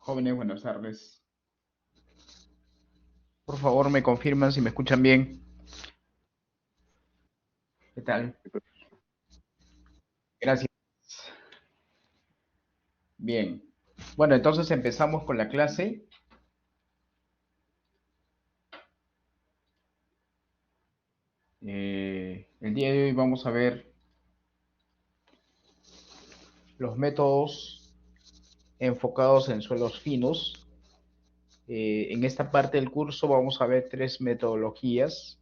Jóvenes, buenas tardes. Por favor, me confirman si me escuchan bien. ¿Qué tal? Gracias. Bien. Bueno, entonces empezamos con la clase. El día de hoy vamos a ver los métodos enfocados en suelos finos. En esta parte del curso vamos a ver tres metodologías.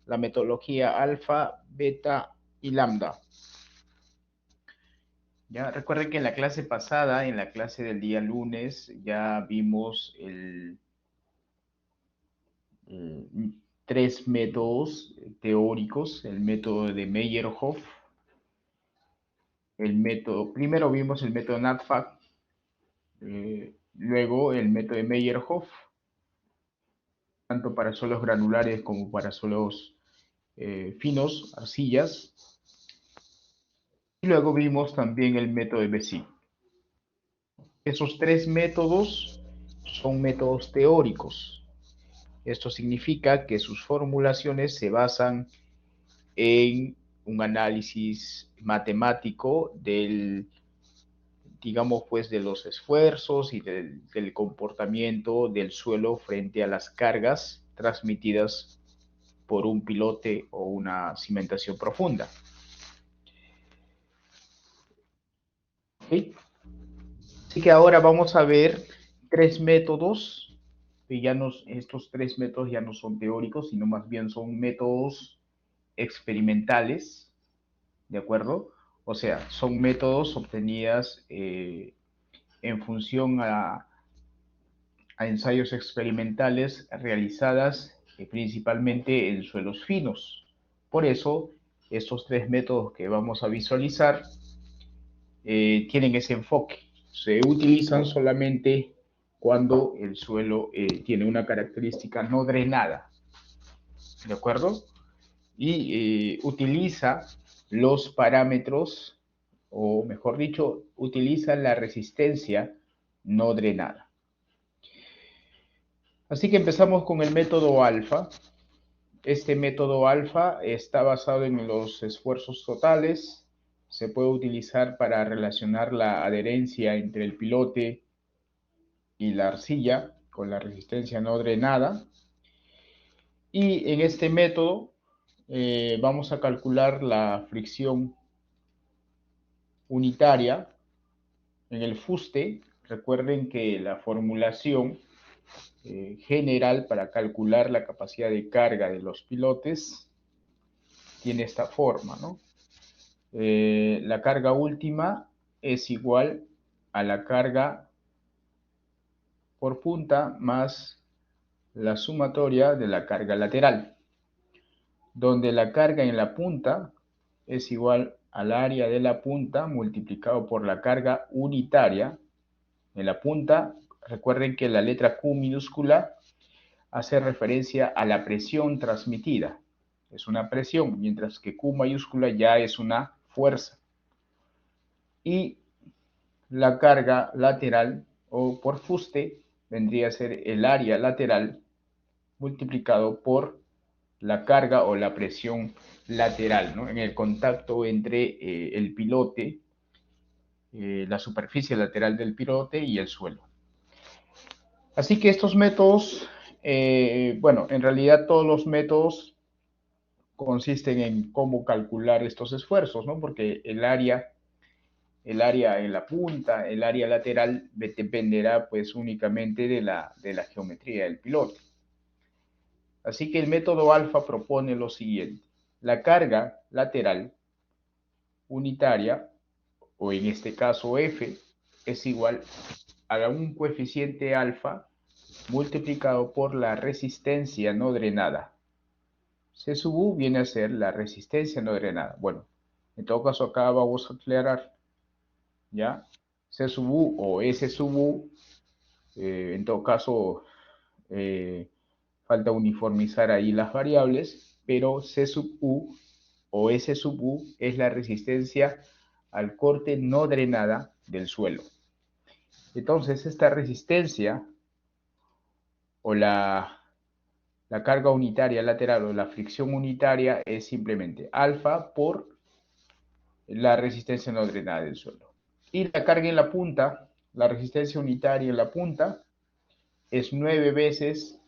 La metodología alfa, beta y lambda. Ya recuerden que en la clase pasada, en la clase del día lunes, ya vimos tres métodos teóricos: el método de Meyerhoff, primero vimos el método NADFAC, luego el método de Meyerhoff, tanto para suelos granulares como para suelos finos, arcillas, y luego vimos también el método de Bézier. Esos tres métodos son métodos teóricos. Esto significa que sus formulaciones se basan en un análisis matemático digamos, pues, de los esfuerzos y del comportamiento del suelo frente a las cargas transmitidas por un pilote o una cimentación profunda. ¿Okay? Así que ahora vamos a ver tres métodos, y estos tres métodos ya no son teóricos, sino más bien son métodos experimentales, ¿de acuerdo? O sea, son métodos obtenidas en función a ensayos experimentales realizadas principalmente en suelos finos. Por eso, estos tres métodos que vamos a visualizar tienen ese enfoque. Se utilizan solamente cuando el suelo tiene una característica no drenada, ¿de acuerdo? Y utiliza los parámetros, o mejor dicho, utiliza la resistencia no drenada. Así que empezamos con el método alfa. Este método alfa está basado en los esfuerzos totales. Se puede utilizar para relacionar la adherencia entre el pilote y la arcilla con la resistencia no drenada. Y en este método vamos a calcular la fricción unitaria en el fuste. Recuerden que la formulación general para calcular la capacidad de carga de los pilotes tiene esta forma, ¿no? La carga última es igual a la carga por punta más la sumatoria de la carga lateral, donde la carga en la punta es igual al área de la punta multiplicado por la carga unitaria en la punta. Recuerden que la letra Q minúscula hace referencia a la presión transmitida. Es una presión, mientras que Q mayúscula ya es una fuerza. Y la carga lateral o por fuste vendría a ser el área lateral multiplicado por la carga o la presión lateral, ¿no? En el contacto entre el pilote, la superficie lateral del pilote y el suelo. Así que estos métodos, bueno, en realidad todos los métodos consisten en cómo calcular estos esfuerzos, ¿no? Porque el área en la punta, el área lateral dependerá pues únicamente de la geometría del pilote. Así que el método alfa propone lo siguiente: la carga lateral unitaria, o en este caso F, es igual a un coeficiente alfa multiplicado por la resistencia no drenada. C sub U viene a ser la resistencia no drenada. Bueno, en todo caso acá vamos a aclarar, ¿ya? C sub U o S sub U, en todo caso falta uniformizar ahí las variables, pero C sub U o S sub U es la resistencia al corte no drenada del suelo. Entonces, esta resistencia o la carga unitaria lateral o la fricción unitaria es simplemente alfa por la resistencia no drenada del suelo. Y la carga en la punta, la resistencia unitaria en la punta, es 9 veces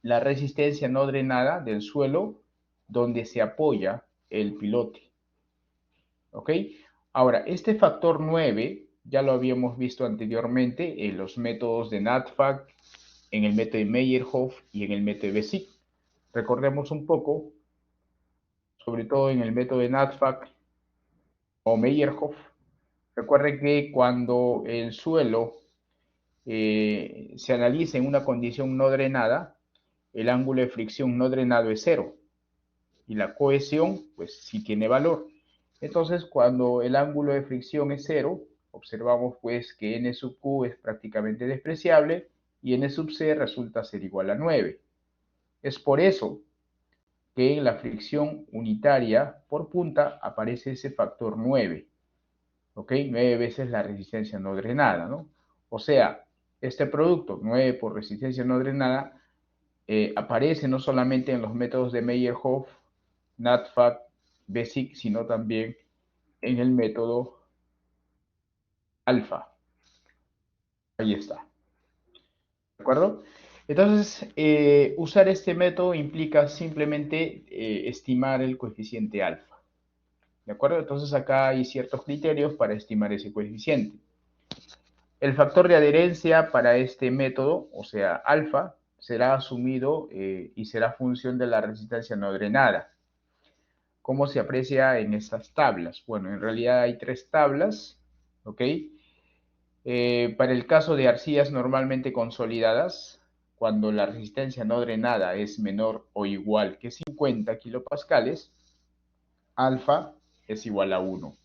la resistencia no drenada del suelo donde se apoya el pilote. ¿Ok? Ahora, este factor 9 ya lo habíamos visto anteriormente en los métodos de NADFAC, en el método de Meyerhof y en el método de Bessick. Recordemos un poco, sobre todo en el método de NADFAC o Meyerhof. Recuerden que cuando el suelo se analiza en una condición no drenada, el ángulo de fricción no drenado es cero y la cohesión pues sí tiene valor. Entonces cuando el ángulo de fricción es cero, observamos pues que n sub q es prácticamente despreciable y n sub c resulta ser igual a 9. Es por eso que en la fricción unitaria por punta aparece ese factor 9, ¿ok? 9 veces la resistencia no drenada, ¿no? O sea, este producto, 9 por resistencia no drenada, aparece no solamente en los métodos de Meyerhof, NADFAC, Bessick, sino también en el método alfa. Ahí está. ¿De acuerdo? Entonces, usar este método implica simplemente estimar el coeficiente alfa. ¿De acuerdo? Entonces, acá hay ciertos criterios para estimar ese coeficiente. El factor de adherencia para este método, o sea, alfa, será asumido y será función de la resistencia no drenada. ¿Cómo se aprecia en estas tablas? Bueno, en realidad hay 3 tablas, ¿ok? Para el caso de arcillas normalmente consolidadas, cuando la resistencia no drenada es menor o igual que 50 kilopascales, alfa es igual a 1,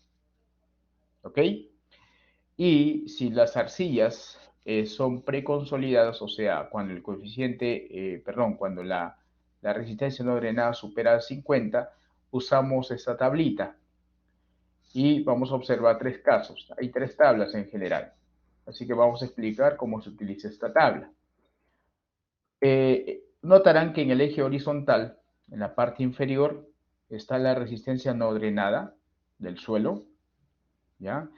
¿ok? Y si las arcillas son preconsolidadas, o sea, cuando el coeficiente, cuando la resistencia no drenada supera 50, usamos esta tablita. Y vamos a observar 3 casos. Hay 3 tablas en general. Así que vamos a explicar cómo se utiliza esta tabla. Notarán que en el eje horizontal, en la parte inferior, está la resistencia no drenada del suelo, ¿ya?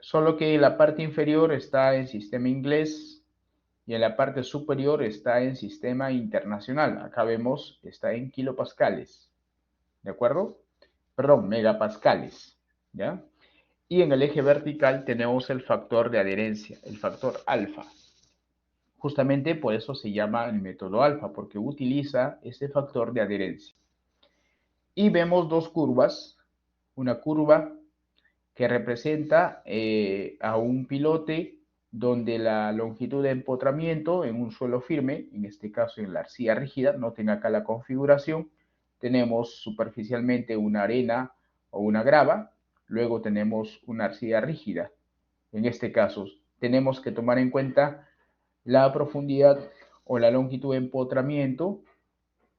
Solo que en la parte inferior está en sistema inglés y en la parte superior está en sistema internacional. Acá vemos, está en kilopascales, ¿de acuerdo? Perdón, megapascales, ¿ya? Y en el eje vertical tenemos el factor de adherencia, el factor alfa. Justamente por eso se llama el método alfa, porque utiliza ese factor de adherencia. Y vemos 2 curvas, una curva que representa a un pilote donde la longitud de empotramiento en un suelo firme, en este caso en la arcilla rígida, noten acá la configuración, tenemos superficialmente una arena o una grava, luego tenemos una arcilla rígida. En este caso, tenemos que tomar en cuenta la profundidad o la longitud de empotramiento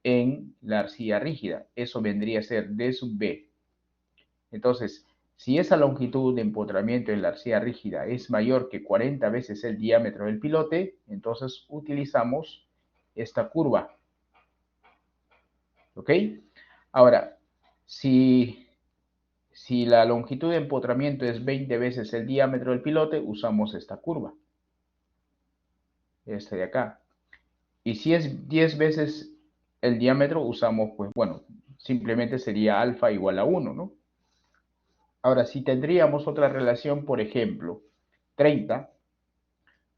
en la arcilla rígida. Eso vendría a ser D sub B. Entonces, si esa longitud de empotramiento en la arcilla rígida es mayor que 40 veces el diámetro del pilote, entonces utilizamos esta curva. ¿Ok? Ahora, si la longitud de empotramiento es 20 veces el diámetro del pilote, usamos esta curva. Esta de acá. Y si es 10 veces el diámetro, usamos, pues bueno, simplemente sería alfa igual a 1, ¿no? Ahora, si tendríamos otra relación, por ejemplo, 30,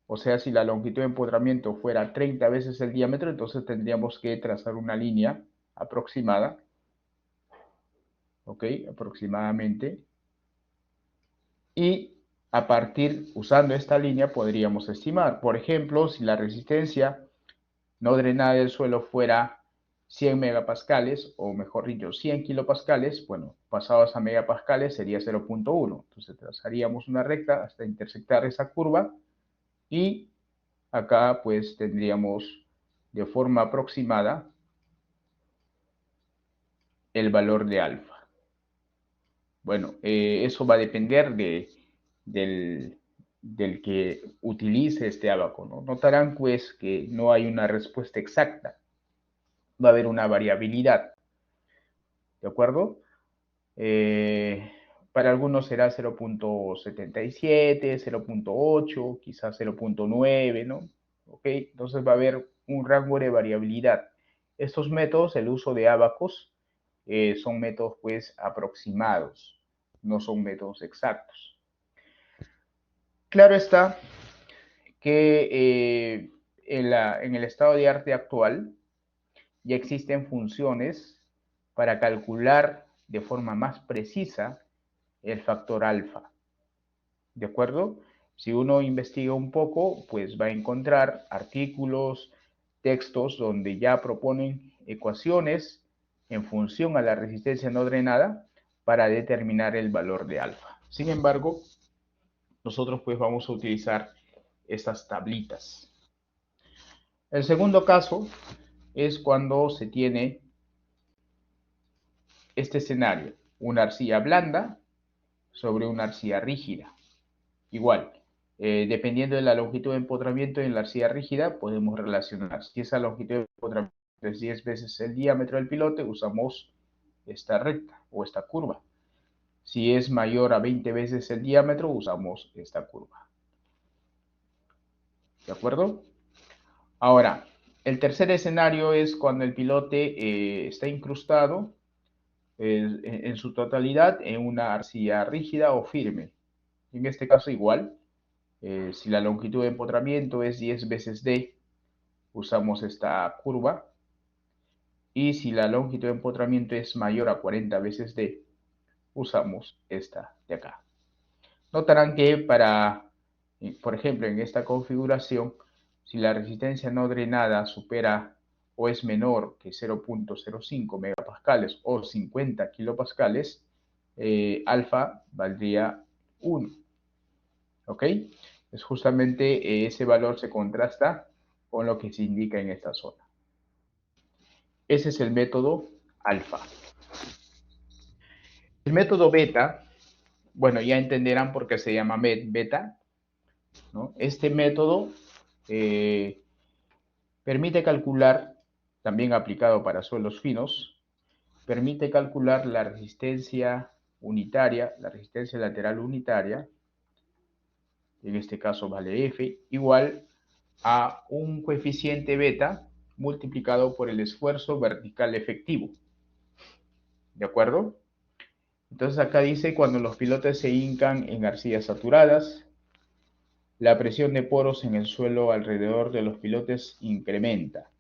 o sea, si la longitud de empotramiento fuera 30 veces el diámetro, entonces tendríamos que trazar una línea aproximada, ¿ok? Aproximadamente. Y a partir, usando esta línea, podríamos estimar. Por ejemplo, si la resistencia no drenada del suelo fuera 100 megapascales, o mejor dicho, 100 kilopascales, bueno, pasados a megapascales sería 0.1. Entonces trazaríamos una recta hasta intersectar esa curva y acá pues tendríamos de forma aproximada el valor de alfa. Bueno, eso va a depender del que utilice este ábaco, ¿no? Notarán pues que no hay una respuesta exacta, va a haber una variabilidad, ¿de acuerdo? Para algunos será 0.77, 0.8, quizás 0.9, ¿no? ¿Ok? Entonces va a haber un rango de variabilidad. Estos métodos, el uso de ábacos, son métodos pues aproximados, no son métodos exactos. Claro está que en el estado de arte actual ya existen funciones para calcular de forma más precisa el factor alfa. ¿De acuerdo? Si uno investiga un poco, pues va a encontrar artículos, textos donde ya proponen ecuaciones en función a la resistencia no drenada para determinar el valor de alfa. Sin embargo, nosotros pues vamos a utilizar estas tablitas. El segundo caso es cuando se tiene este escenario, una arcilla blanda sobre una arcilla rígida. Igual, dependiendo de la longitud de empotramiento en la arcilla rígida, podemos relacionar. Si esa longitud de empotramiento es 10 veces el diámetro del pilote, usamos esta recta o esta curva. Si es mayor a 20 veces el diámetro, usamos esta curva. ¿De acuerdo? Ahora, el tercer escenario es cuando el pilote está incrustado en su totalidad en una arcilla rígida o firme. En este caso igual, si la longitud de empotramiento es 10 veces D, usamos esta curva. Y si la longitud de empotramiento es mayor a 40 veces D, usamos esta de acá. Notarán que por ejemplo, en esta configuración, si la resistencia no drenada supera o es menor que 0.05 megapascales o 50 kilopascales, alfa valdría 1. ¿Ok? Es justamente ese valor se contrasta con lo que se indica en esta zona. Ese es el método alfa. El método beta, bueno, ya entenderán por qué se llama beta, ¿no? Este método permite calcular, también aplicado para suelos finos, permite calcular la resistencia unitaria, la resistencia lateral unitaria, en este caso vale F, igual a un coeficiente beta multiplicado por el esfuerzo vertical efectivo. ¿De acuerdo? Entonces acá dice cuando los pilotes se hincan en arcillas saturadas, la presión de poros en el suelo alrededor de los pilotes incrementa.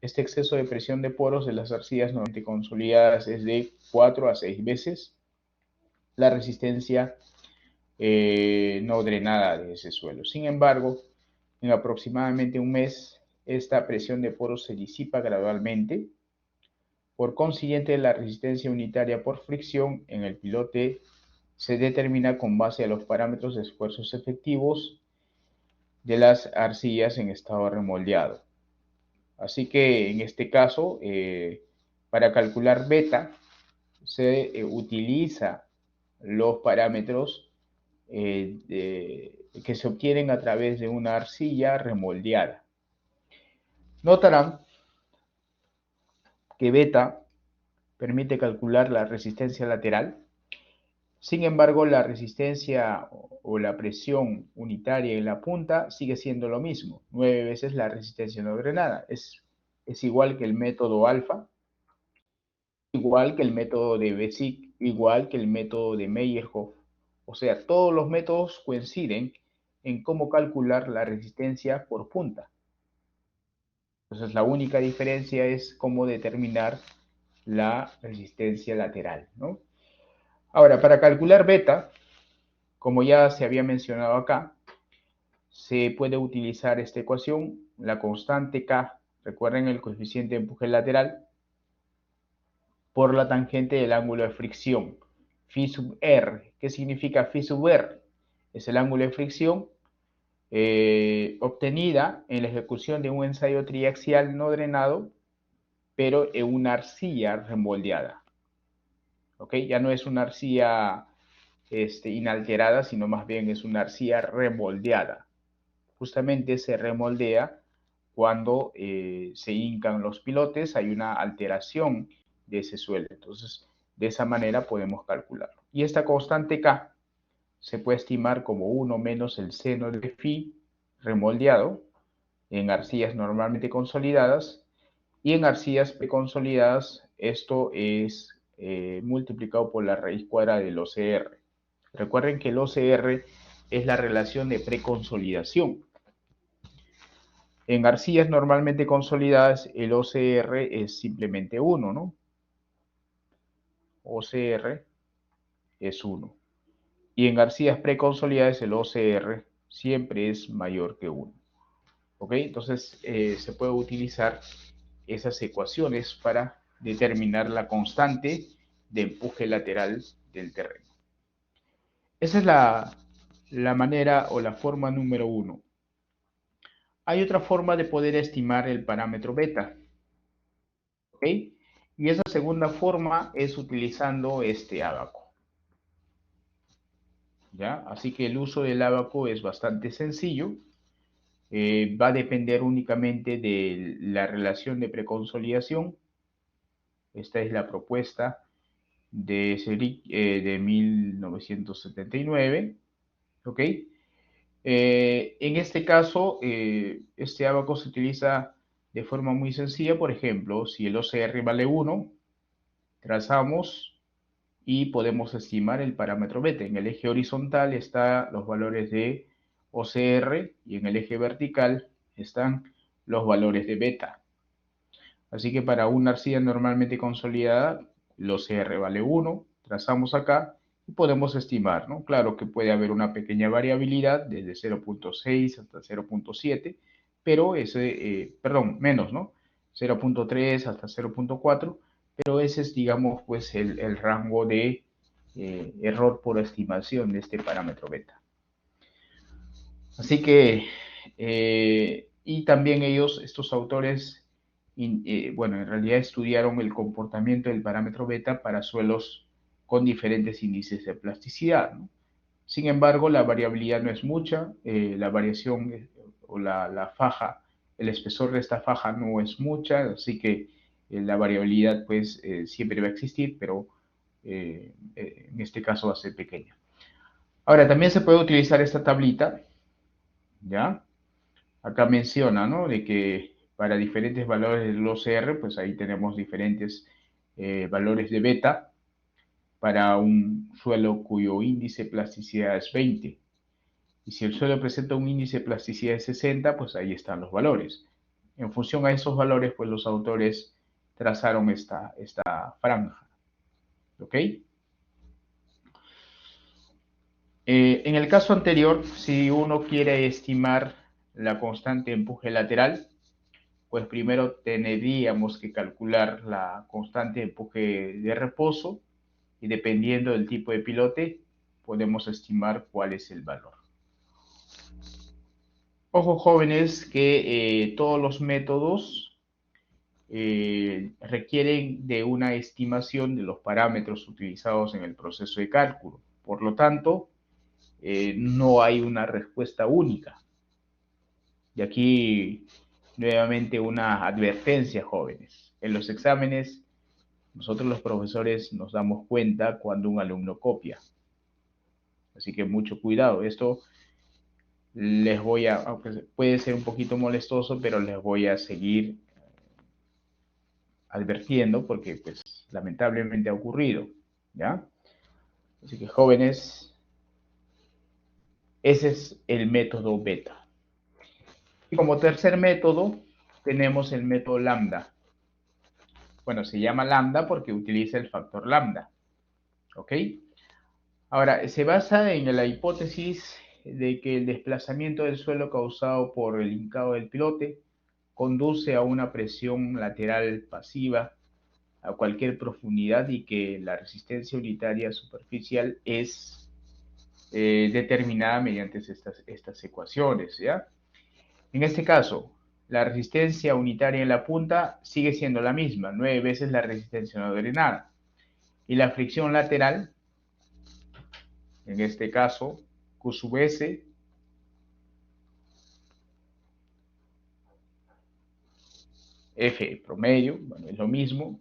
Este exceso de presión de poros en las arcillas normalmente consolidadas es de 4 a 6 veces la resistencia no drenada de ese suelo. Sin embargo, en aproximadamente un mes, esta presión de poros se disipa gradualmente. Por consiguiente, la resistencia unitaria por fricción en el pilote se determina con base a los parámetros de esfuerzos efectivos de las arcillas en estado remoldeado. Así que en este caso, para calcular beta, se utiliza los parámetros que se obtienen a través de una arcilla remoldeada. Notarán que beta permite calcular la resistencia lateral. Sin embargo, la resistencia o la presión unitaria en la punta sigue siendo lo mismo, 9 veces la resistencia no drenada. Es igual que el método alfa, igual que el método de Bessick, igual que el método de Meyerhof. O sea, todos los métodos coinciden en cómo calcular la resistencia por punta. Entonces, la única diferencia es cómo determinar la resistencia lateral, ¿no? Ahora, para calcular beta, como ya se había mencionado acá, se puede utilizar esta ecuación, la constante K, recuerden el coeficiente de empuje lateral, por la tangente del ángulo de fricción, phi sub r. ¿Qué significa phi sub r? Es el ángulo de fricción obtenida en la ejecución de un ensayo triaxial no drenado, pero en una arcilla remoldeada. ¿Ok? Ya no es una arcilla inalterada, sino más bien es una arcilla remoldeada. Justamente se remoldea cuando se hincan los pilotes, hay una alteración de ese suelo. Entonces, de esa manera podemos calcularlo. Y esta constante K se puede estimar como 1 menos el seno de phi remoldeado en arcillas normalmente consolidadas, y en arcillas preconsolidadas esto es multiplicado por la raíz cuadrada del OCR. Recuerden que el OCR es la relación de preconsolidación. En arcillas normalmente consolidadas el OCR es simplemente 1, ¿no? OCR es 1. Y en arcillas preconsolidadas el OCR siempre es mayor que 1. ¿Ok? Entonces se puede utilizar esas ecuaciones para determinar la constante de empuje lateral del terreno. Esa es la manera o la forma número 1. Hay otra forma de poder estimar el parámetro beta. ¿Ok? Y esa segunda forma es utilizando este ábaco. ¿Ya? Así que el uso del ábaco es bastante sencillo. Va a depender únicamente de la relación de preconsolidación. Esta es la propuesta de Selig de 1979. ¿Ok? En este caso, este ábaco se utiliza de forma muy sencilla. Por ejemplo, si el OCR vale 1, trazamos y podemos estimar el parámetro beta. En el eje horizontal están los valores de OCR y en el eje vertical están los valores de beta. Así que para una arcilla normalmente consolidada, el OCR vale 1, trazamos acá y podemos estimar, ¿no? Claro que puede haber una pequeña variabilidad desde 0.6 hasta 0.7, pero menos, ¿no? 0.3 hasta 0.4, pero ese es, digamos, pues el rango de error por estimación de este parámetro beta. Así que, y también estos autores, bueno, en realidad estudiaron el comportamiento del parámetro beta para suelos con diferentes índices de plasticidad, ¿no? Sin embargo, la variabilidad no es mucha, la variación o la faja, el espesor de esta faja no es mucha, así que la variabilidad pues siempre va a existir, pero en este caso va a ser pequeña. Ahora, también se puede utilizar esta tablita, ¿ya? Acá menciona, ¿no? De que para diferentes valores del OCR, pues ahí tenemos diferentes valores de beta para un suelo cuyo índice de plasticidad es 20. Y si el suelo presenta un índice de plasticidad de 60, pues ahí están los valores. En función a esos valores, pues los autores trazaron esta franja. ¿Ok? En el caso anterior, si uno quiere estimar la constante de empuje lateral, pues primero tendríamos que calcular la constante de empuje de reposo y dependiendo del tipo de pilote, podemos estimar cuál es el valor. Ojo jóvenes que todos los métodos requieren de una estimación de los parámetros utilizados en el proceso de cálculo. Por lo tanto, no hay una respuesta única. Y aquí nuevamente una advertencia, jóvenes. En los exámenes, nosotros los profesores nos damos cuenta cuando un alumno copia. Así que mucho cuidado. Esto les voy a, aunque puede ser un poquito molestoso, pero les voy a seguir advirtiendo porque pues lamentablemente ha ocurrido, ¿ya? Así que jóvenes, ese es el método beta. Y como tercer método tenemos el método lambda. Bueno, se llama lambda porque utiliza el factor lambda, ¿ok? Ahora, se basa en la hipótesis de que el desplazamiento del suelo causado por el hincado del pilote conduce a una presión lateral pasiva a cualquier profundidad y que la resistencia unitaria superficial es determinada mediante estas ecuaciones, ¿ya? En este caso, la resistencia unitaria en la punta sigue siendo la misma, 9 veces la resistencia no drenada. Y la fricción lateral en este caso, Q sub S F promedio, bueno, es lo mismo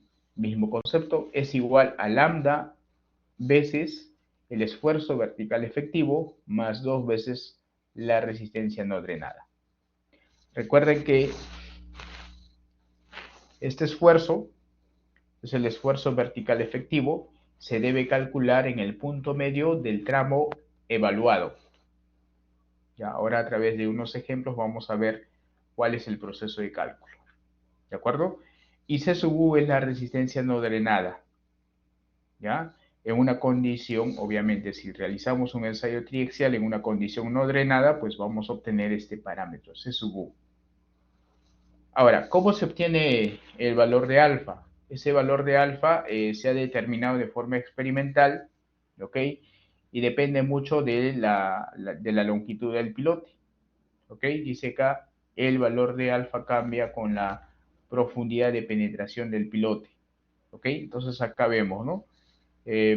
concepto, es igual a lambda veces el esfuerzo vertical efectivo más 2 veces la resistencia no drenada. Recuerden que este esfuerzo es el esfuerzo vertical efectivo, se debe calcular en el punto medio del tramo evaluado. Ya, ahora a través de unos ejemplos vamos a ver cuál es el proceso de cálculo. ¿De acuerdo? Y C sub U es la resistencia no drenada. ¿Ya? En una condición, obviamente, si realizamos un ensayo triaxial en una condición no drenada, pues vamos a obtener este parámetro, C sub U. Ahora, ¿cómo se obtiene el valor de alfa? Ese valor de alfa se ha determinado de forma experimental, ¿ok? Y depende mucho de la longitud del pilote, ¿ok? Dice acá, el valor de alfa cambia con la profundidad de penetración del pilote, ¿ok? Entonces acá vemos, ¿no?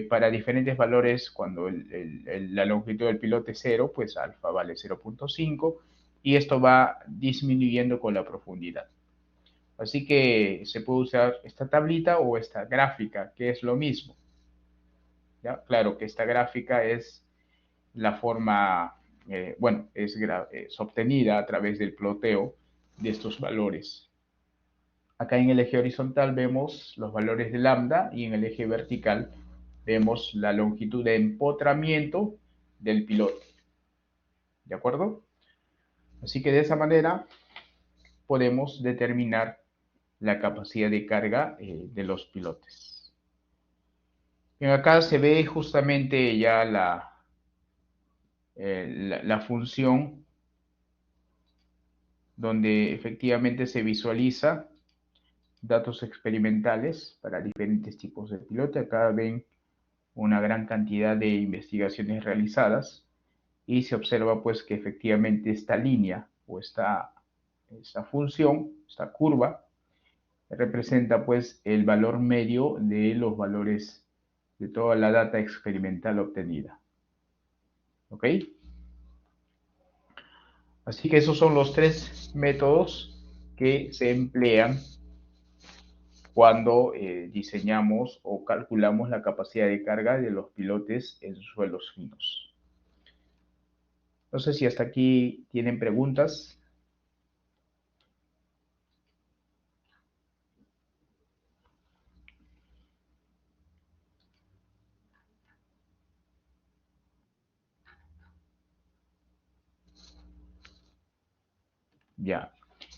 Para diferentes valores, cuando la longitud del pilote es 0, pues alfa vale 0.5 y esto va disminuyendo con la profundidad. Así que se puede usar esta tablita o esta gráfica, que es lo mismo. ¿Ya? Claro que esta gráfica es la forma, bueno, es obtenida a través del ploteo de estos valores. Acá en el eje horizontal vemos los valores de lambda y en el eje vertical vemos la longitud de empotramiento del pilote. ¿De acuerdo? Así que de esa manera podemos determinar la capacidad de carga de los pilotes. Bien, acá se ve justamente ya la función donde efectivamente se visualiza datos experimentales para diferentes tipos de pilote. Acá ven una gran cantidad de investigaciones realizadas y se observa pues que efectivamente esta línea o esta función, esta curva, representa pues el valor medio de los valores de toda la data experimental obtenida. ¿Ok? Así que esos son los 3 métodos que se emplean cuando diseñamos o calculamos la capacidad de carga de los pilotes en suelos finos. No sé si hasta aquí tienen preguntas. Ya.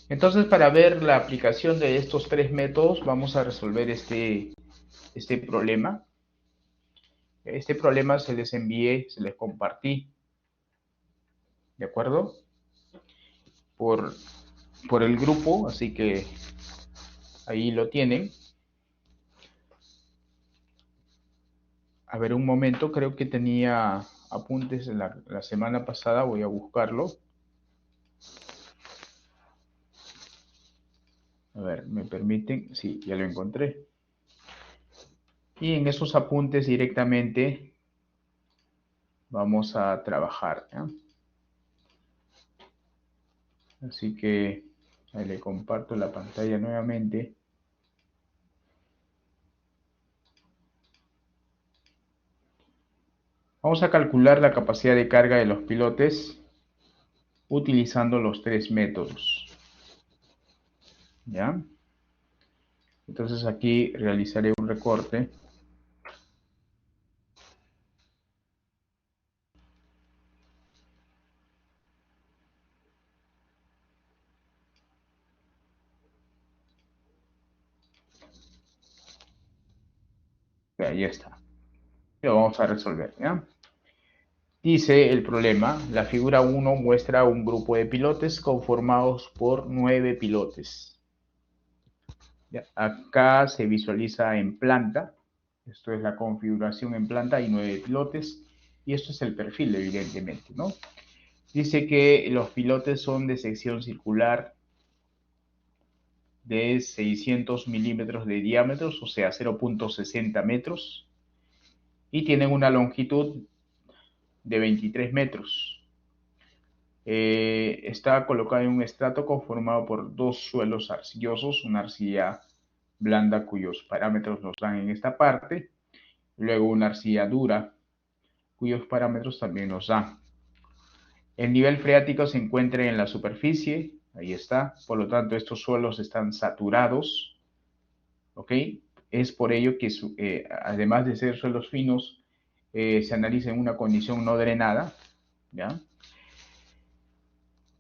Entonces, para ver la aplicación de estos 3 métodos, vamos a resolver este problema. Este problema se les envié, se les compartí, ¿de acuerdo? Por el grupo, así que ahí lo tienen. A ver, un momento, creo que tenía apuntes la semana pasada, voy a buscarlo. A ver, ¿me permiten? Sí, ya lo encontré. Y en esos apuntes directamente vamos a trabajar, ¿ya? Así que ahí le comparto la pantalla nuevamente. Vamos a calcular la capacidad de carga de los pilotes utilizando los 3 métodos. ¿Ya? Entonces aquí realizaré un recorte. Ya está. Lo vamos a resolver, ¿ya? Dice el problema, la figura 1 muestra un grupo de pilotes conformados por 9 pilotes. ¿Ya? Acá se visualiza en planta, esto es la configuración en planta, hay 9 pilotes y esto es el perfil evidentemente, ¿no? Dice que los pilotes son de sección circular de 600 milímetros de diámetro, o sea 0.60 metros, y tienen una longitud de 23 metros. Está colocado en un estrato conformado por dos suelos arcillosos, una arcilla blanda cuyos parámetros nos dan en esta parte, luego una arcilla dura cuyos parámetros también nos dan. El nivel freático se encuentra en la superficie, ahí está, por lo tanto estos suelos están saturados, ¿ok? Es por ello que además de ser suelos finos, se analiza en una condición no drenada, ¿ya?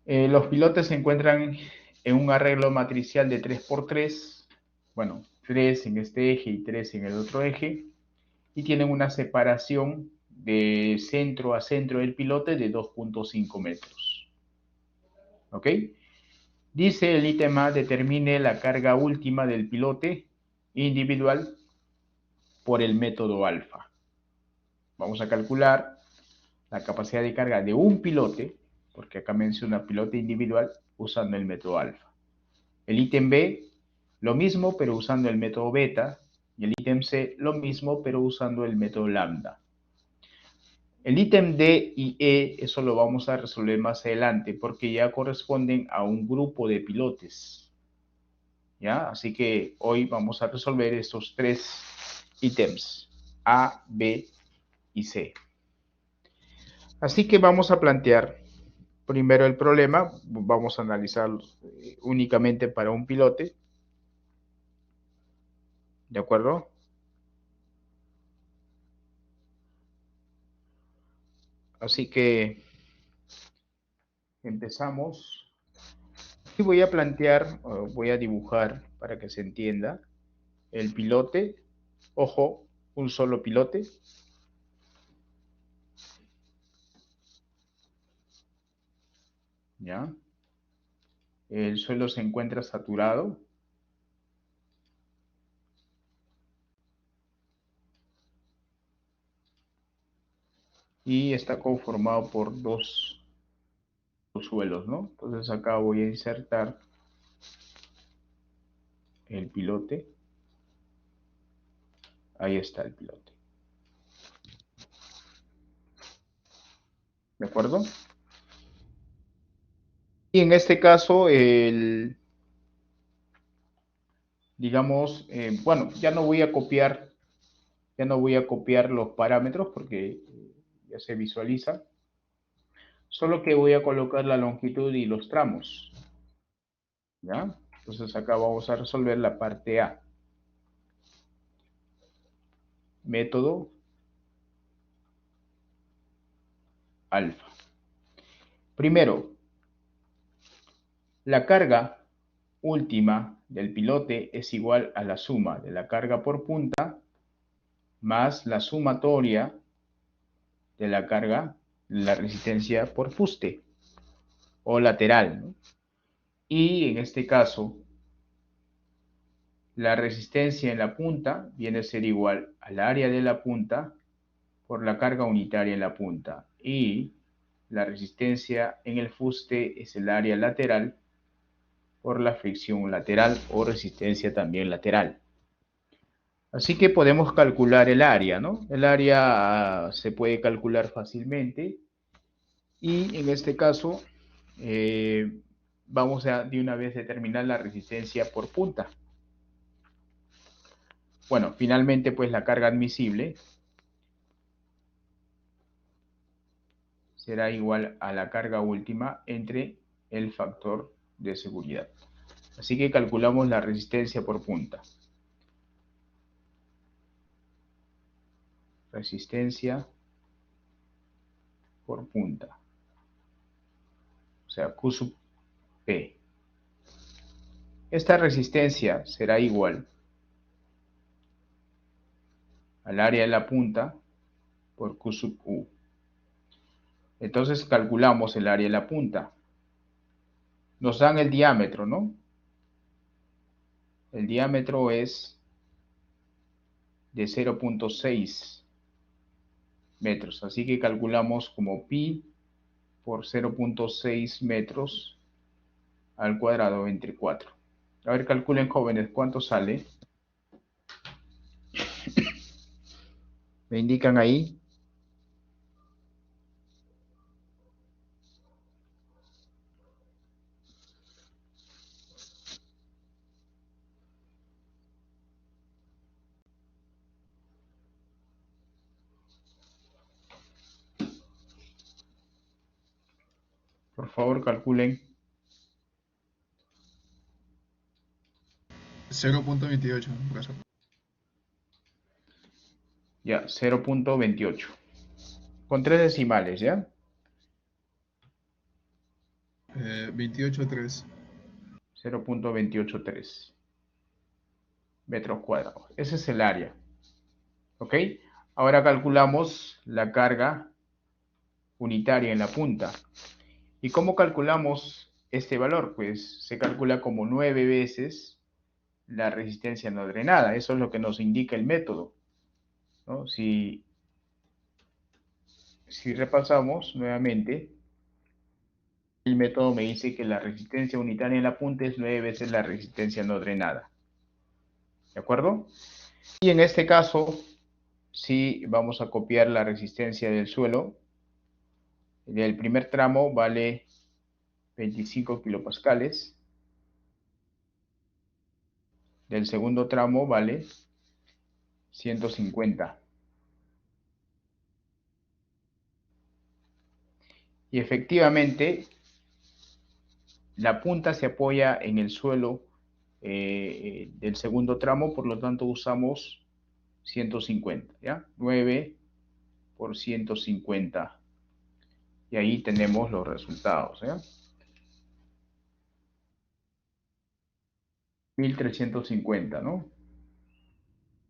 Los pilotes se encuentran en un arreglo matricial de 3×3, bueno, 3 en este eje y 3 en el otro eje, y tienen una separación de centro a centro del pilote de 2.5 metros. ¿Ok? Dice el ítem A, determine la carga última del pilote individual por el método alfa. Vamos a calcular la capacidad de carga de un pilote, porque acá menciona pilote individual, usando el método alfa. El ítem B, lo mismo, pero usando el método beta. Y el ítem C, lo mismo, pero usando el método lambda. El ítem D y E, eso lo vamos a resolver más adelante, porque ya corresponden a un grupo de pilotes. ¿Ya? Así que hoy vamos a resolver estos tres ítems, A, B y C. Así que vamos a plantear primero el problema, vamos a analizarlo únicamente para un pilote, ¿de acuerdo? Así que empezamos. Y voy a plantear, voy a dibujar para que se entienda el pilote. Ojo, un solo pilote. ¿Ya? El suelo se encuentra saturado. Y está conformado por dos suelos, ¿no? Entonces acá voy a insertar el pilote. Ahí está el pilote. ¿De acuerdo? Y en este caso, digamos, bueno, ya no voy a copiar los parámetros porque ya se visualiza. Solo que voy a colocar la longitud y los tramos. ¿Ya? Entonces acá vamos a resolver la parte A. Método alfa. Primero, la carga última del pilote es igual a la suma de la carga por punta más la sumatoria de la carga, la resistencia por fuste o lateral, ¿no? Y en este caso, la resistencia en la punta viene a ser igual al área de la punta por la carga unitaria en la punta. Y la resistencia en el fuste es el área lateral por la fricción lateral o resistencia también lateral. Así que podemos calcular el área, ¿no? El área se puede calcular fácilmente y en este caso vamos a de una vez determinar la resistencia por punta. Bueno, finalmente pues la carga admisible será igual a la carga última entre el factor de seguridad. Así que calculamos la resistencia por punta. Resistencia por punta. O sea, Q sub P. Esta resistencia será igual al área de la punta por Q sub U. Entonces calculamos el área de la punta. Nos dan el diámetro, ¿no? El diámetro es de 0.6 metros. Así que calculamos como pi por 0.6 metros al cuadrado entre 4. A ver, calculen jóvenes, ¿cuánto sale? Me indican ahí. favor, calculen. 0.28, profesor. Ya, 0.28. Con 3 decimales, ¿ya? 28.3. 0.283 metros cuadrados. Ese es el área. ¿Ok? Ahora calculamos la carga unitaria en la punta. ¿Y cómo calculamos este valor? Pues se calcula como 9 veces la resistencia no drenada. Eso es lo que nos indica el método, ¿no? Si repasamos nuevamente, el método me dice que la resistencia unitaria en la punta es 9 veces la resistencia no drenada. ¿De acuerdo? Y en este caso, si vamos a copiar la resistencia del suelo, el primer tramo vale 25 kilopascales, del segundo tramo vale 150. Y efectivamente, la punta se apoya en el suelo del segundo tramo, por lo tanto usamos 150, ¿ya? 9 por 150. Y ahí tenemos los resultados, ¿ya? 1350, ¿no?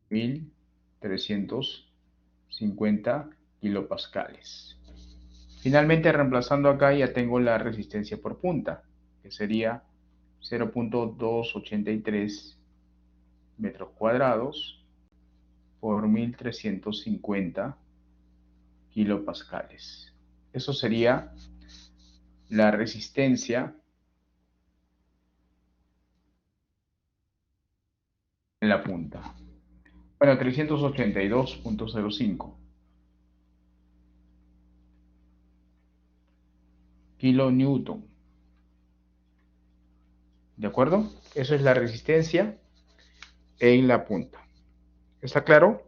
1350 kilopascales. Finalmente, reemplazando acá, ya tengo la resistencia por punta, que sería 0.283 metros cuadrados por 1350 kilopascales. Eso sería la resistencia en la punta. Bueno, 382.05 kilonewton. ¿De acuerdo? Eso es la resistencia en la punta. ¿Está claro?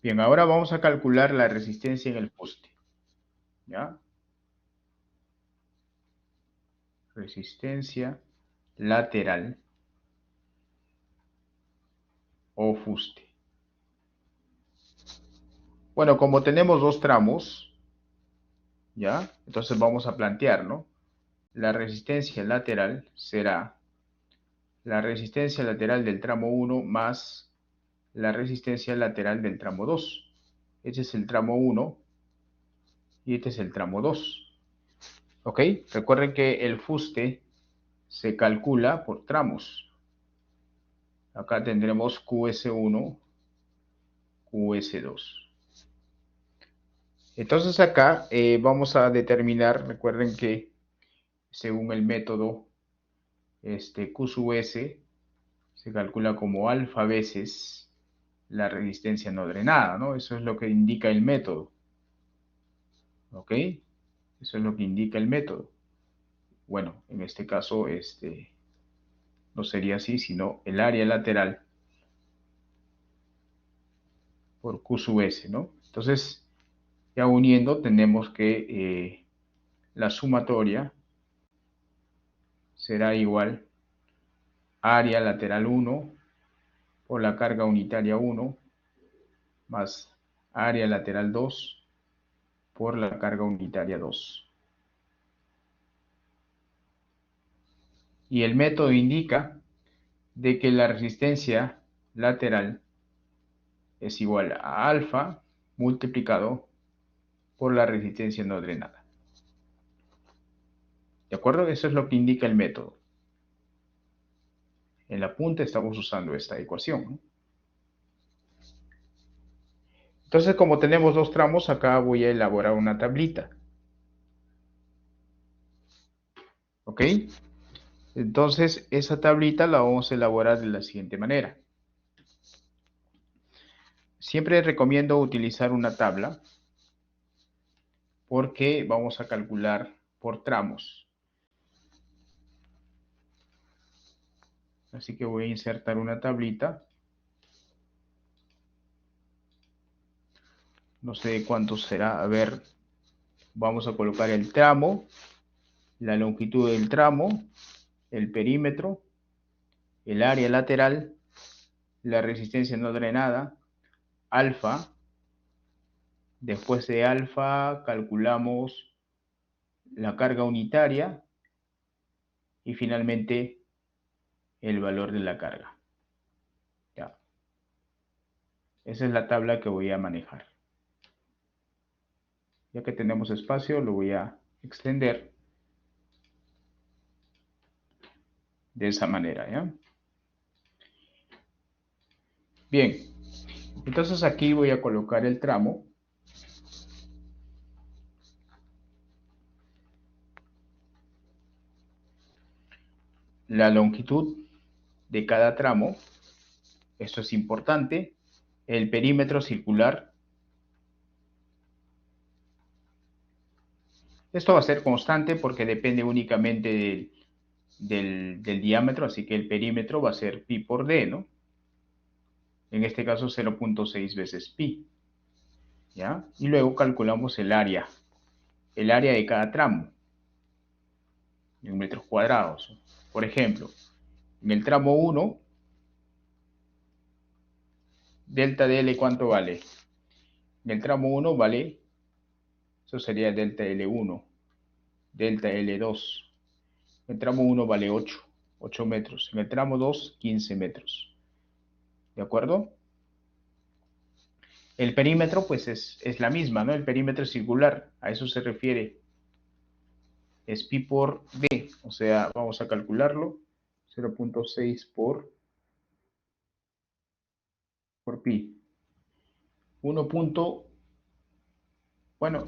Bien, ahora vamos a calcular la resistencia en el poste. ¿Ya? Resistencia lateral o fuste. Bueno, como tenemos dos tramos, ¿ya? Entonces vamos a plantear, ¿no? La resistencia lateral será la resistencia lateral del tramo 1 más la resistencia lateral del tramo 2. Este es el tramo 1 y este es el tramo 2. ¿Ok? Recuerden que el fuste se calcula por tramos. Acá tendremos QS1, QS2. Entonces acá vamos a determinar, recuerden que según el método, Q sub S se calcula como alfa veces la resistencia no drenada, ¿no? Eso es lo que indica el método. ¿Ok? Eso es lo que indica el método. Bueno, en este caso, no sería así, sino el área lateral por Q sub S, ¿no? Entonces, ya uniendo, tenemos que la sumatoria será igual a área lateral 1 por la carga unitaria 1 más área lateral 2 por la carga unitaria 2. Y el método indica de que la resistencia lateral es igual a alfa multiplicado por la resistencia no drenada. ¿De acuerdo? Eso es lo que indica el método. En la punta estamos usando esta ecuación, ¿no? Entonces, como tenemos dos tramos, acá voy a elaborar una tablita. ¿Ok? Entonces, esa tablita la vamos a elaborar de la siguiente manera. Siempre recomiendo utilizar una tabla porque vamos a calcular por tramos. Así que voy a insertar una tablita. no sé cuánto será. A ver, vamos a colocar el tramo, la longitud del tramo, el perímetro, el área lateral, la resistencia no drenada, alfa. Después de alfa calculamos la carga unitaria y finalmente el valor de la carga. Ya. Esa es la tabla que voy a manejar. Ya que tenemos espacio, lo voy a extender de esa manera, ¿ya? Bien, entonces aquí voy a colocar el tramo. La longitud de cada tramo, esto es importante, el perímetro circular. Esto va a ser constante porque depende únicamente del diámetro, así que el perímetro va a ser pi por d, ¿no? En este caso 0.6 veces pi, ¿ya? Y luego calculamos el área de cada tramo, en metros cuadrados. Por ejemplo, en el tramo 1, delta de L, ¿cuánto vale? En el tramo 1 vale, eso sería delta L1, delta L2. En el tramo 1 vale 8 metros. En el tramo 2, 15 metros. ¿De acuerdo? El perímetro, pues es la misma, ¿no? El perímetro circular, a eso se refiere. Es pi por d, o sea, vamos a calcularlo. 0.6 por pi. 1. Bueno,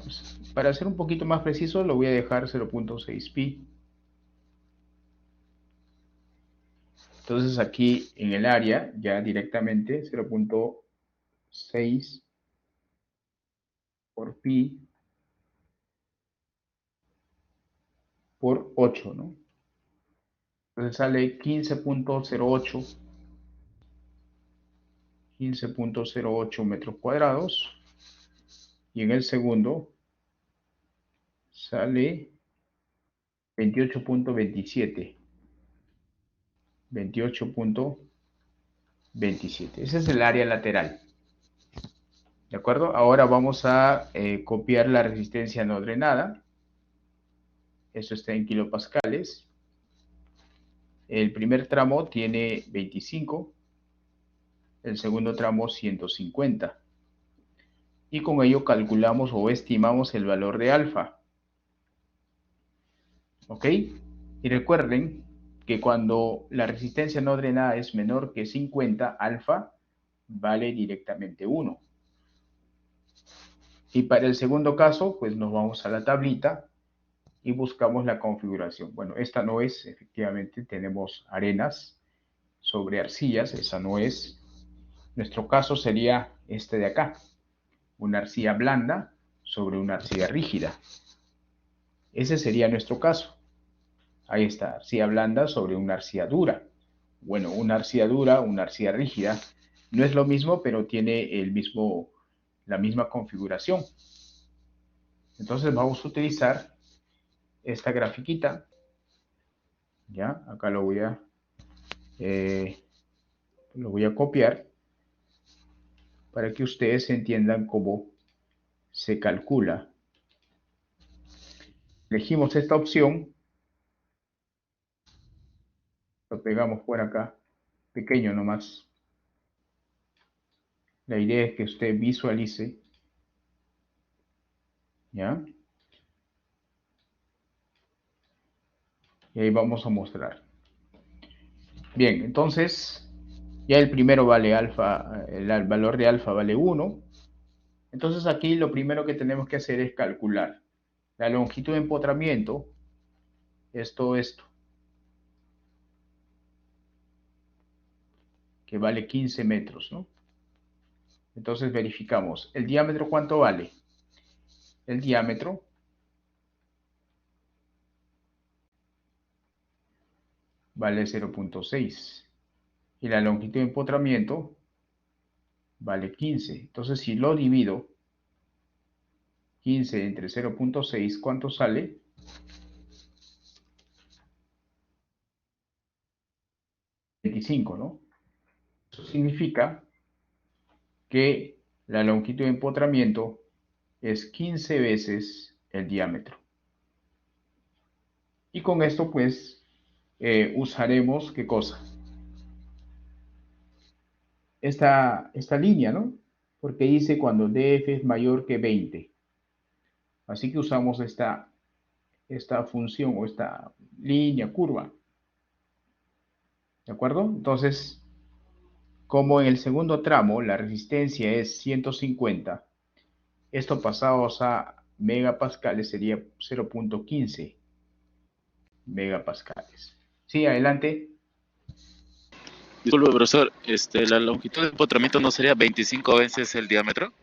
para ser un poquito más preciso, lo voy a dejar 0.6 pi. Entonces aquí en el área, ya directamente 0.6 por pi por 8, ¿no? Entonces sale 15.08 metros cuadrados. Y en el segundo sale 28.27. 28.27. Ese es el área lateral. ¿De acuerdo? Ahora vamos a copiar la resistencia no drenada. Eso está en kilopascales. El primer tramo tiene 25. El segundo tramo 150. Y con ello calculamos o estimamos el valor de alfa. ¿Ok? Y recuerden que cuando la resistencia no drenada es menor que 50, alfa vale directamente 1. Y para el segundo caso, pues nos vamos a la tablita y buscamos la configuración. Bueno, esta no es, efectivamente, tenemos arenas sobre arcillas, esa no es. Nuestro caso sería este de acá, una arcilla blanda sobre una arcilla rígida. Ese sería nuestro caso. Ahí está, arcilla blanda sobre una arcilla dura. Bueno, una arcilla dura, una arcilla rígida, no es lo mismo, pero tiene la misma configuración. Entonces vamos a utilizar esta grafiquita. Ya, acá lo voy a copiar para que ustedes entiendan cómo se calcula. Elegimos esta opción, lo pegamos por acá, pequeño nomás. La idea es que usted visualice, ¿ya? Y ahí vamos a mostrar. Bien, entonces, ya el primero vale alfa, el valor de alfa vale 1. Entonces aquí lo primero que tenemos que hacer es calcular la longitud de empotramiento, es todo esto, que vale 15 metros, ¿no? Entonces verificamos, ¿el diámetro cuánto vale? El diámetro vale 0.6 y la longitud de empotramiento vale 15. Entonces si lo divido 15 entre 0.6, ¿cuánto sale? 25, ¿no? Eso significa que la longitud de empotramiento es 15 veces el diámetro. Y con esto, pues, usaremos, ¿qué cosa? Esta línea, ¿no? Porque dice cuando DF es mayor que 20. Así que usamos esta función o esta línea curva. ¿De acuerdo? Entonces, como en el segundo tramo la resistencia es 150, esto pasados a megapascales sería 0.15 megapascales. Sí, adelante. Disculpe, profesor, la longitud de empotramiento no sería 25 veces el diámetro.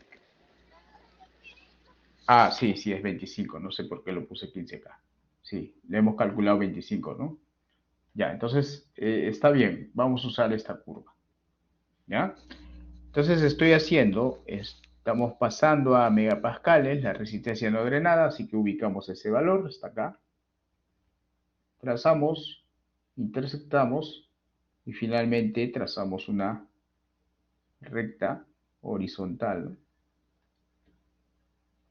Ah, sí, sí, es 25. No sé por qué lo puse 15 acá. Sí, le hemos calculado 25, ¿no? Ya, entonces está bien. Vamos a usar esta curva. ¿Ya? Entonces estamos pasando a megapascales, la resistencia no drenada, así que ubicamos ese valor, está acá. Trazamos, intersectamos y finalmente trazamos una recta horizontal, ¿no?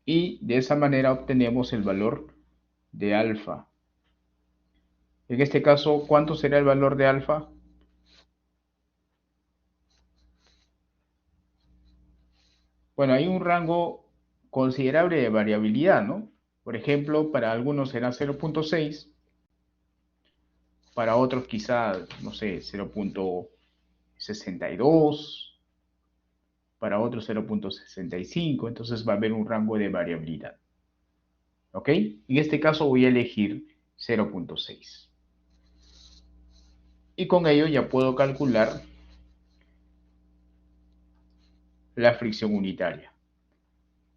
Y de esa manera obtenemos el valor de alfa. En este caso, ¿cuánto será el valor de alfa? Bueno, hay un rango considerable de variabilidad, ¿no? Por ejemplo, para algunos será 0.6, para otros quizá, no sé, 0.62, para otros 0.65, entonces va a haber un rango de variabilidad. ¿Ok? En este caso voy a elegir 0.6. Y con ello ya puedo calcular la fricción unitaria,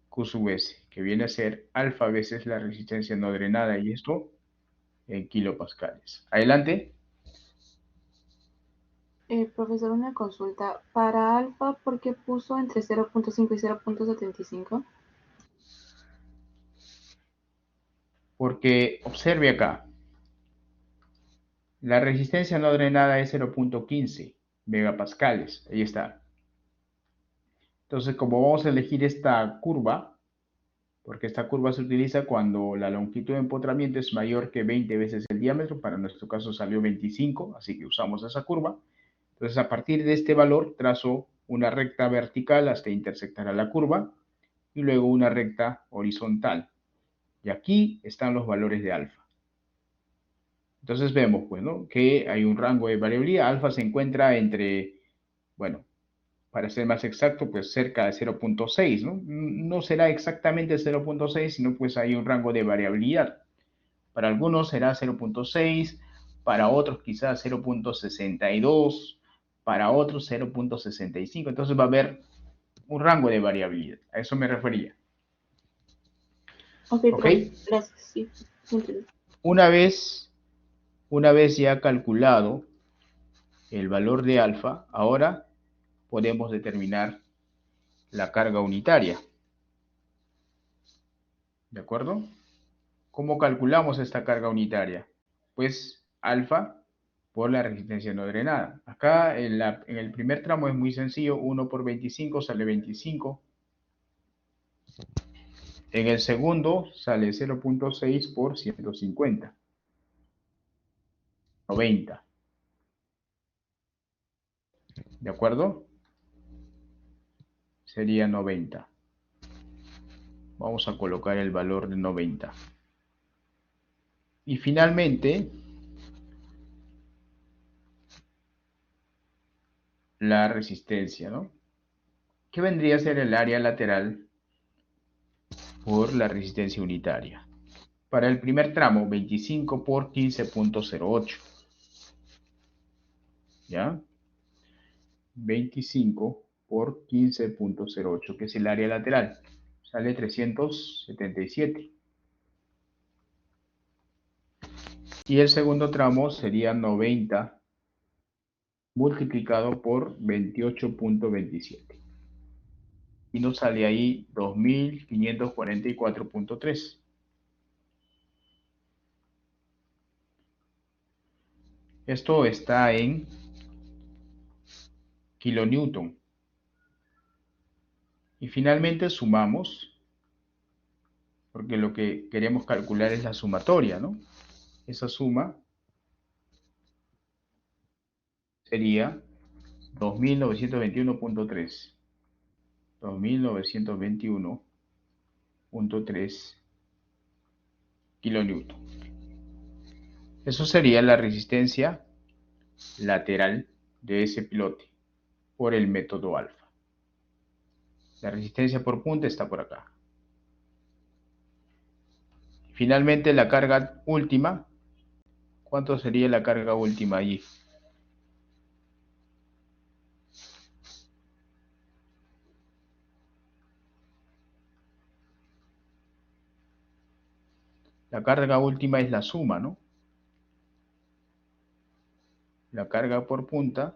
Q sub S, que viene a ser alfa veces la resistencia no drenada, y esto en kilopascales. Adelante. Profesor, una consulta. Para alfa, ¿por qué puso entre 0.5 y 0.75? Porque observe acá, la resistencia no drenada es 0.15 megapascales. Ahí está. Entonces, como vamos a elegir esta curva, porque esta curva se utiliza cuando la longitud de empotramiento es mayor que 20 veces el diámetro, para nuestro caso salió 25, así que usamos esa curva. Entonces, a partir de este valor, trazo una recta vertical hasta intersectar a la curva, y luego una recta horizontal. Y aquí están los valores de alfa. Entonces vemos, pues, ¿no?, que hay un rango de variabilidad. Alfa se encuentra entre, bueno, para ser más exacto, pues cerca de 0.6, ¿no? No será exactamente 0.6, sino pues hay un rango de variabilidad. Para algunos será 0.6, para otros quizás 0.62, para otros 0.65. Entonces va a haber un rango de variabilidad. A eso me refería. Ok, ¿Ok? gracias. Sí, entiendo. Una vez ya calculado el valor de alfa, ahora podemos determinar la carga unitaria. ¿De acuerdo? ¿Cómo calculamos esta carga unitaria? Pues alfa por la resistencia no drenada. Acá en el primer tramo es muy sencillo, 1 por 25 sale 25. En el segundo sale 0.6 por 150. 90. ¿De acuerdo? Sería 90. Vamos a colocar el valor de 90. Y finalmente, la resistencia, ¿no? ¿Qué vendría a ser el área lateral por la resistencia unitaria? Para el primer tramo, 25 por 15.08. ¿Ya? 25 por 15.08, que es el área lateral. Sale 377. Y el segundo tramo sería 90 multiplicado por 28.27. y nos sale ahí 2544.3. Esto está en kilonewton. Y finalmente sumamos, porque lo que queremos calcular es la sumatoria, ¿no? Esa suma sería 2921.3. 2921.3 kilonewton. Eso sería la resistencia lateral de ese pilote por el método alfa. La resistencia por punta está por acá. Finalmente la carga última. ¿Cuánto sería la carga última allí? La carga última es la suma, ¿no? La carga por punta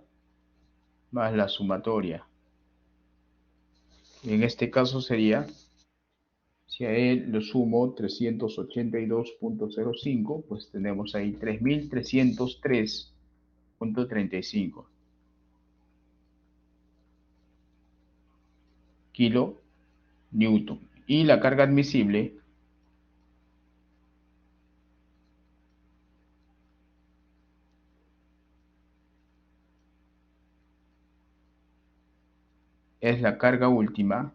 más la sumatoria. En este caso sería, si a él lo sumo 382.05, pues tenemos ahí 3303.35 kilo newton. Y la carga admisible es la carga última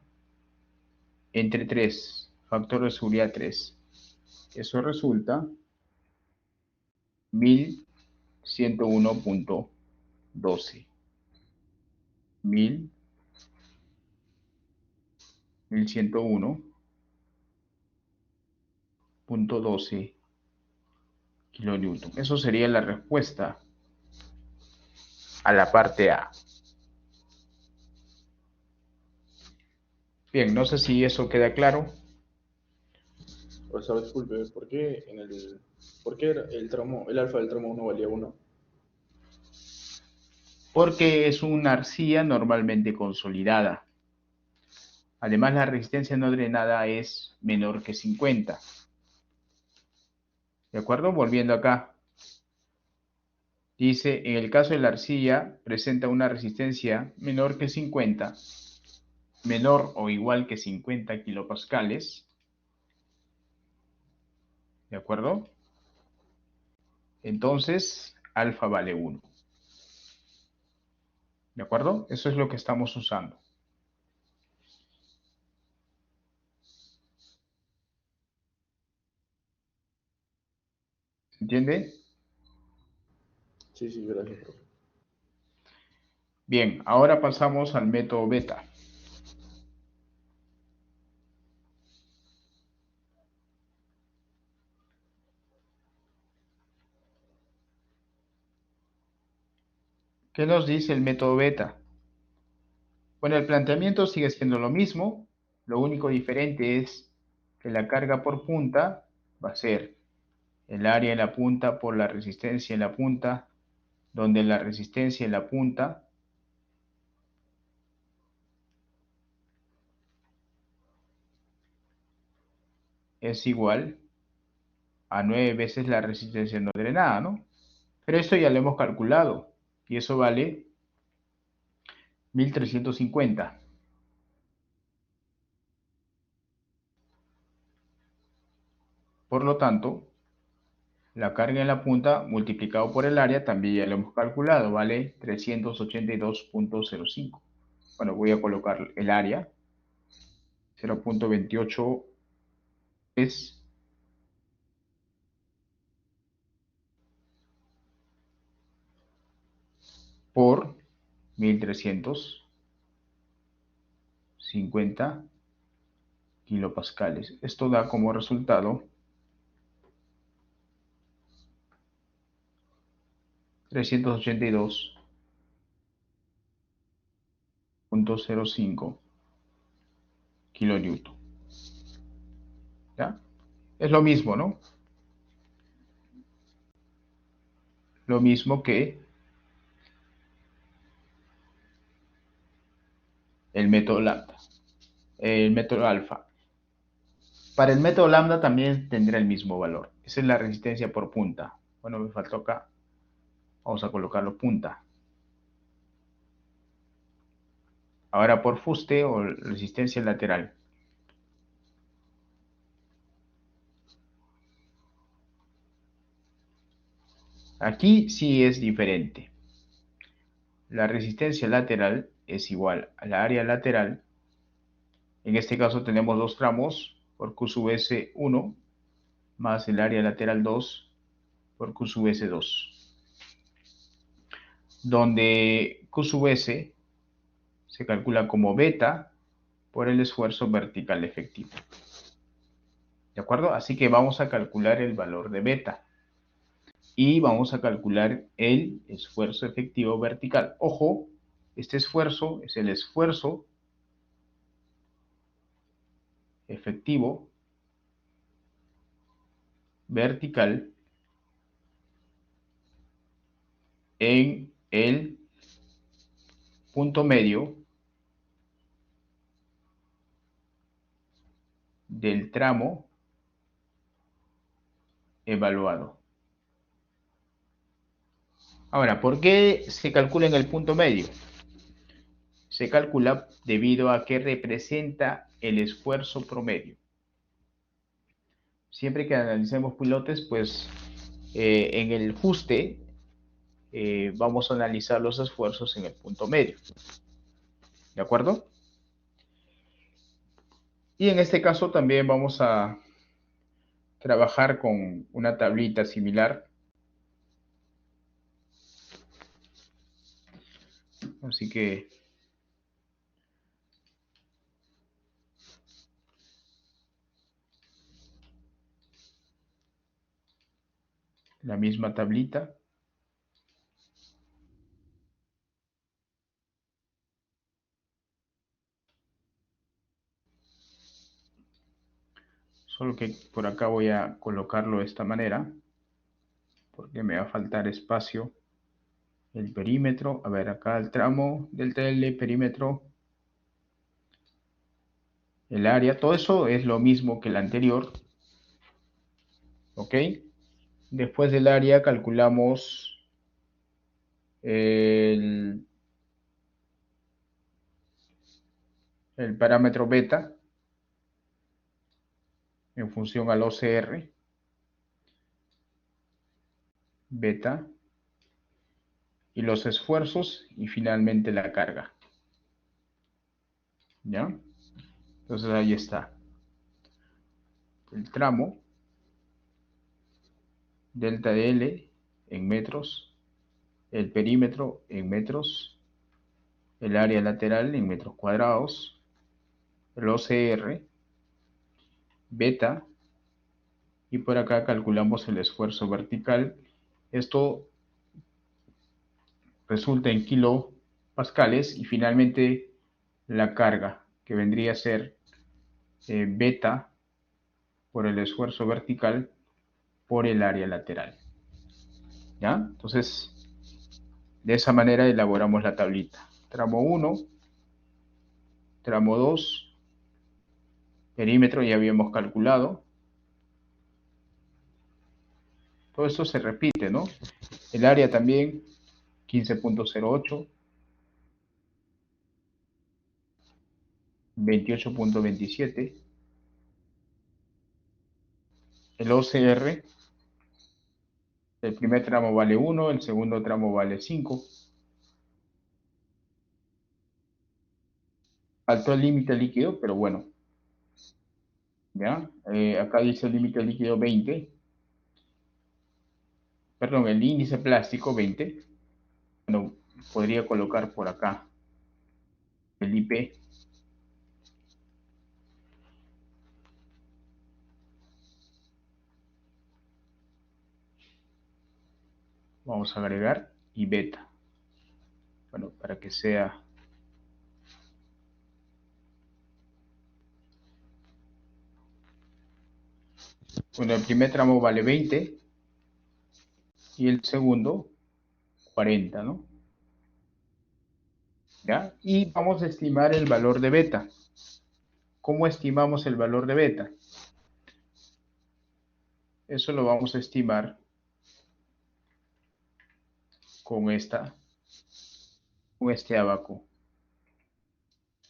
entre 3, factor de seguridad 3. Eso resulta 1101.12. 1101.12 kilonewton. Eso sería la respuesta a la parte A. Bien, no sé si eso queda claro. Profesor, disculpe, ¿por qué el alfa del tramo 1 valía 1? Porque es una arcilla normalmente consolidada. Además, la resistencia no drenada es menor que 50. ¿De acuerdo? Volviendo acá. Dice, en el caso de la arcilla, presenta una resistencia menor que 50, menor o igual que 50 kilopascales. ¿De acuerdo? Entonces, alfa vale 1. ¿De acuerdo? Eso es lo que estamos usando. ¿Se entiende? Sí, gracias, profe. Bien, ahora pasamos al método beta. ¿Qué nos dice el método beta? Bueno, el planteamiento sigue siendo lo mismo. Lo único diferente es que la carga por punta va a ser el área en la punta por la resistencia en la punta, donde la resistencia en la punta es igual a 9 veces la resistencia no drenada, ¿no? Pero esto ya lo hemos calculado y eso vale 1350. Por lo tanto, la carga en la punta multiplicado por el área también ya lo hemos calculado, vale 382.05. Bueno, voy a colocar el área, 0.28 es por 1350 kilopascales. Esto da como resultado 382.05 kilonewton. ¿Ya? Es lo mismo, ¿no? Lo mismo que el método lambda. el método alfa. Para el método lambda también tendrá el mismo valor. Esa es la resistencia por punta. Bueno, me faltó acá. Vamos a colocarlo punta. Ahora por fuste o resistencia lateral. Aquí sí es diferente. La resistencia lateral es igual a la área lateral. En este caso tenemos dos tramos por Q sub S1 más el área lateral 2 por Q sub S2. Donde Q sub S se calcula como beta por el esfuerzo vertical efectivo. ¿De acuerdo? Así que vamos a calcular el valor de beta. Y vamos a calcular el esfuerzo efectivo vertical. Ojo, este esfuerzo es el esfuerzo efectivo vertical en el punto medio del tramo evaluado. Ahora, ¿por qué se calcula en el punto medio? Se calcula debido a que representa el esfuerzo promedio. Siempre que analicemos pilotes, pues en el fuste vamos a analizar los esfuerzos en el punto medio. ¿De acuerdo? Y en este caso también vamos a trabajar con una tablita similar. Así que la misma tablita. Solo que por acá voy a colocarlo de esta manera, porque me va a faltar espacio. El perímetro, a ver, acá el tramo del TL, perímetro, el área, todo eso es lo mismo que el anterior. ¿Ok? Después del área calculamos el parámetro beta en función al OCR, beta, y los esfuerzos y finalmente la carga. ¿Ya? Entonces ahí está. El tramo, delta de L en metros, el perímetro en metros, el área lateral en metros cuadrados, el OCR, beta, y por acá calculamos el esfuerzo vertical. Esto resulta en kilopascales y finalmente la carga, que vendría a ser beta por el esfuerzo vertical por el área lateral. ¿Ya? Entonces, de esa manera elaboramos la tablita. Tramo 1, tramo 2, perímetro ya habíamos calculado. Todo esto se repite, ¿no? El área también, 15.08, 28.27. El OCR, el primer tramo vale 1, el segundo tramo vale 5. Faltó el límite líquido, pero bueno. ¿Ya? Acá dice el límite líquido 20. Perdón, el índice plástico 20. Bueno, podría colocar por acá el IP. Vamos a agregar y beta. Bueno, para que sea... Bueno, el primer tramo vale 20 y el segundo 40, ¿no? ¿Ya? Y vamos a estimar el valor de beta. ¿Cómo estimamos el valor de beta? Eso lo vamos a estimar con este abaco.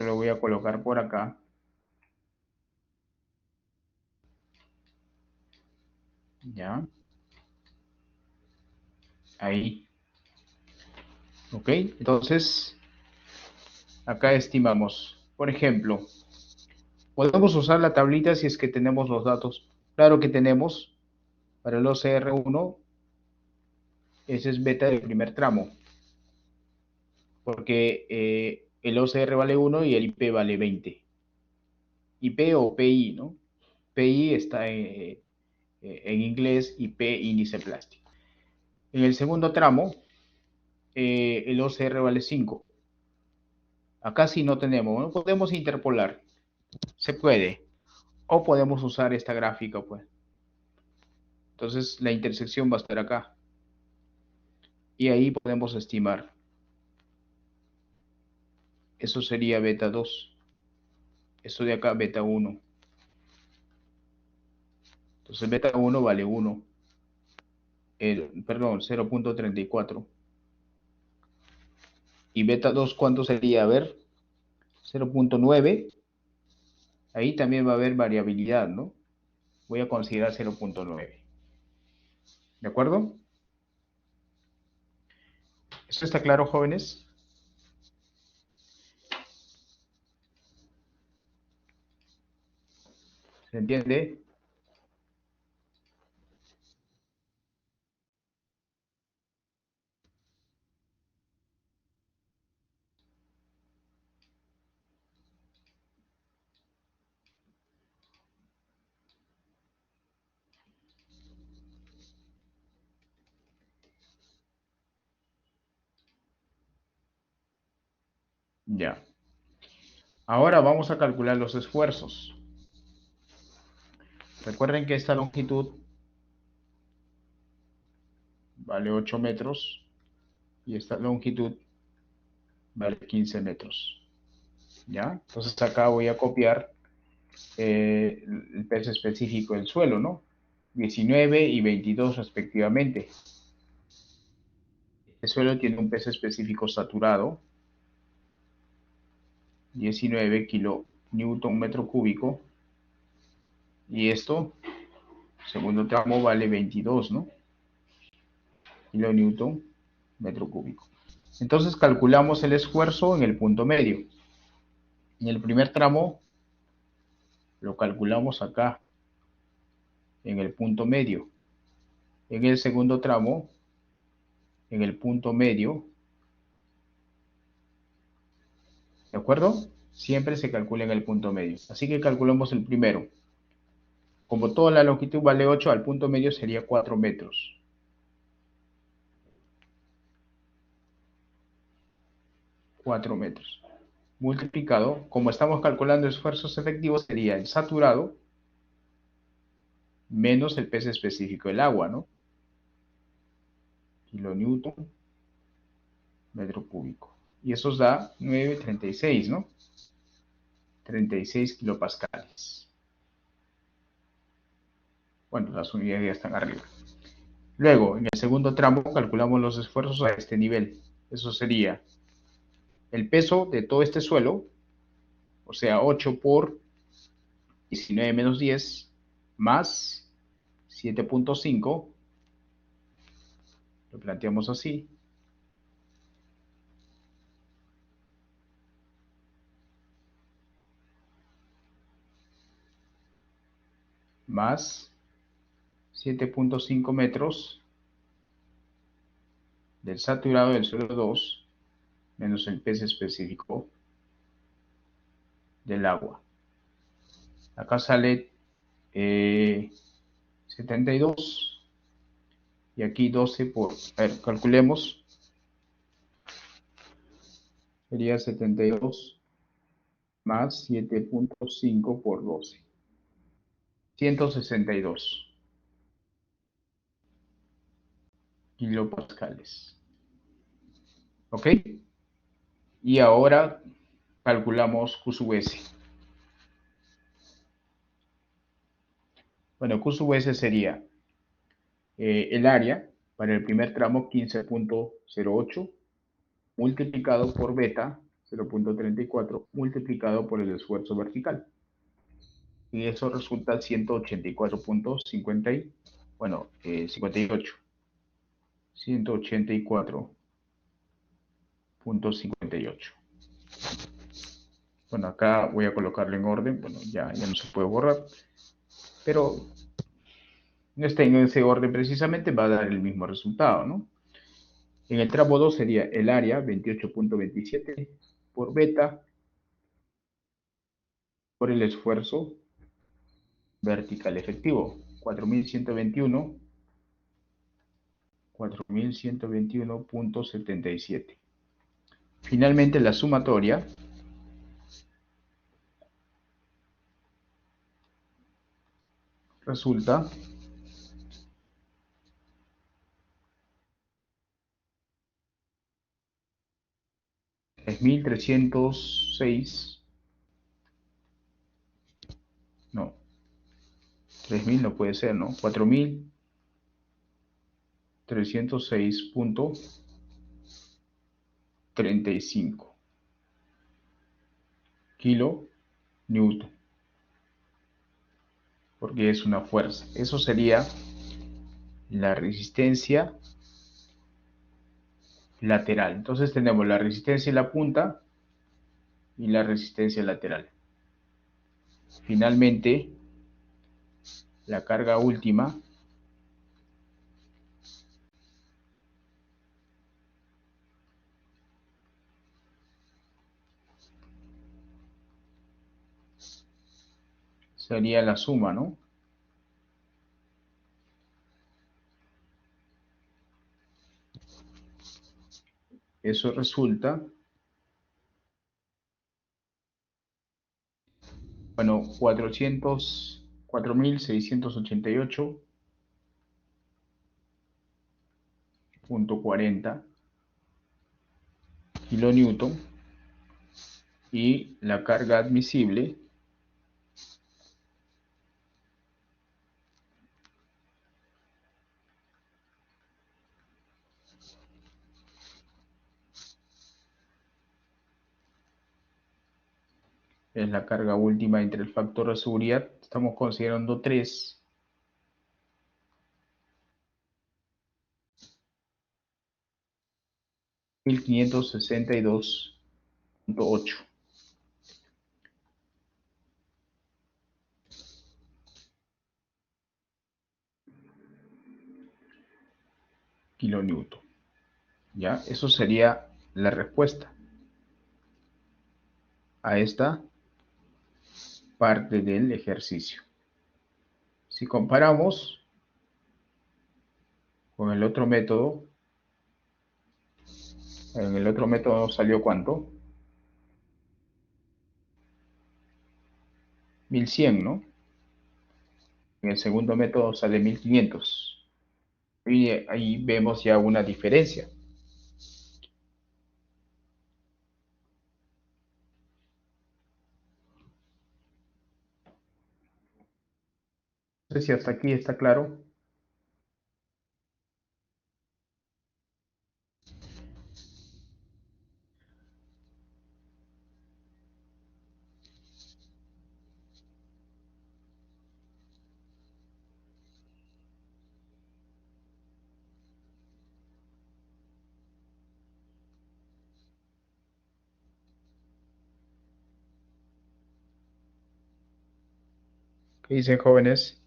Lo voy a colocar por acá. Ya. Ahí. Ok. Entonces, acá estimamos. Por ejemplo, podemos usar la tablita si es que tenemos los datos. Claro que tenemos. Para el OCR1, ese es beta del primer tramo. Porque el OCR vale 1 y el IP vale 20. IP o PI, ¿no? PI está en inglés, IP índice plástico. En el segundo tramo, el OCR vale 5. Acá sí no tenemos, no podemos interpolar. Se puede. O podemos usar esta gráfica, pues. Entonces la intersección va a estar acá. Y ahí podemos estimar. Eso sería beta 2. Eso de acá, beta 1. Entonces beta 1 vale 1. Perdón, 0.34. Y beta 2, ¿cuánto sería? A ver, 0.9. Ahí también va a haber variabilidad, ¿no? Voy a considerar 0.9. ¿De acuerdo? ¿Esto está claro, jóvenes? ¿Se entiende? Ya. Ahora vamos a calcular los esfuerzos. Recuerden que esta longitud vale 8 metros y esta longitud vale 15 metros. ¿Ya? Entonces acá voy a copiar el peso específico del suelo, ¿no? 19 y 22 respectivamente. El suelo tiene un peso específico saturado, 19 kilonewton metro cúbico, y esto, segundo tramo, vale 22, ¿no? Kilonewton metro cúbico. Entonces calculamos el esfuerzo en el punto medio. En el primer tramo lo calculamos acá, en el punto medio. En el segundo tramo, en el punto medio. ¿De acuerdo? Siempre se calcula en el punto medio. Así que calculamos el primero. Como toda la longitud vale 8, al punto medio sería 4 metros. 4 metros. Multiplicado, como estamos calculando esfuerzos efectivos, sería el saturado menos el peso específico del agua, ¿no? Kilonewton metro cúbico. Y eso os da 9,36, ¿no? 36 kilopascales. Bueno, las unidades ya están arriba. Luego, en el segundo tramo, calculamos los esfuerzos a este nivel. Eso sería el peso de todo este suelo, o sea, 8 por 19 menos 10, más 7.5, lo planteamos así, más 7.5 metros del saturado del suelo 2, menos el peso específico del agua. Acá sale 72 y aquí 12 por, a ver, calculemos, sería 72 más 7.5 por 12, 162 kilopascales. ¿Ok? Y ahora calculamos Q sub S. Bueno, Q sub S sería el área para el primer tramo 15.08 multiplicado por beta 0.34 multiplicado por el esfuerzo vertical. Y eso resulta 184.50, bueno, 58. 184.58. Bueno, acá voy a colocarlo en orden. Bueno, ya no se puede borrar. Pero no está en ese orden precisamente, va a dar el mismo resultado, ¿no? En el tramo 2 sería el área 28.27 por beta por el esfuerzo vertical efectivo, 4.121.77. Finalmente, la sumatoria resulta 3.306, no, 3.000 no puede ser, ¿no? 4.306.35 kilo newton, porque es una fuerza. Eso sería la resistencia lateral. Entonces tenemos la resistencia en la punta y la resistencia lateral. Finalmente, la carga última sería la suma, ¿no? Eso resulta, bueno, 4.688.40 kilonewton y la carga admisible es la carga última entre el factor de seguridad. Estamos considerando 3. 1562.8 kilonewton. ¿Ya? Eso sería la respuesta a esta parte del ejercicio. Si comparamos con el otro método, en el otro método salió ¿cuánto? 1100, ¿no? En el segundo método sale 1500. Y ahí vemos ya una diferencia. No sé si hasta aquí está claro. ¿Qué dicen, jóvenes?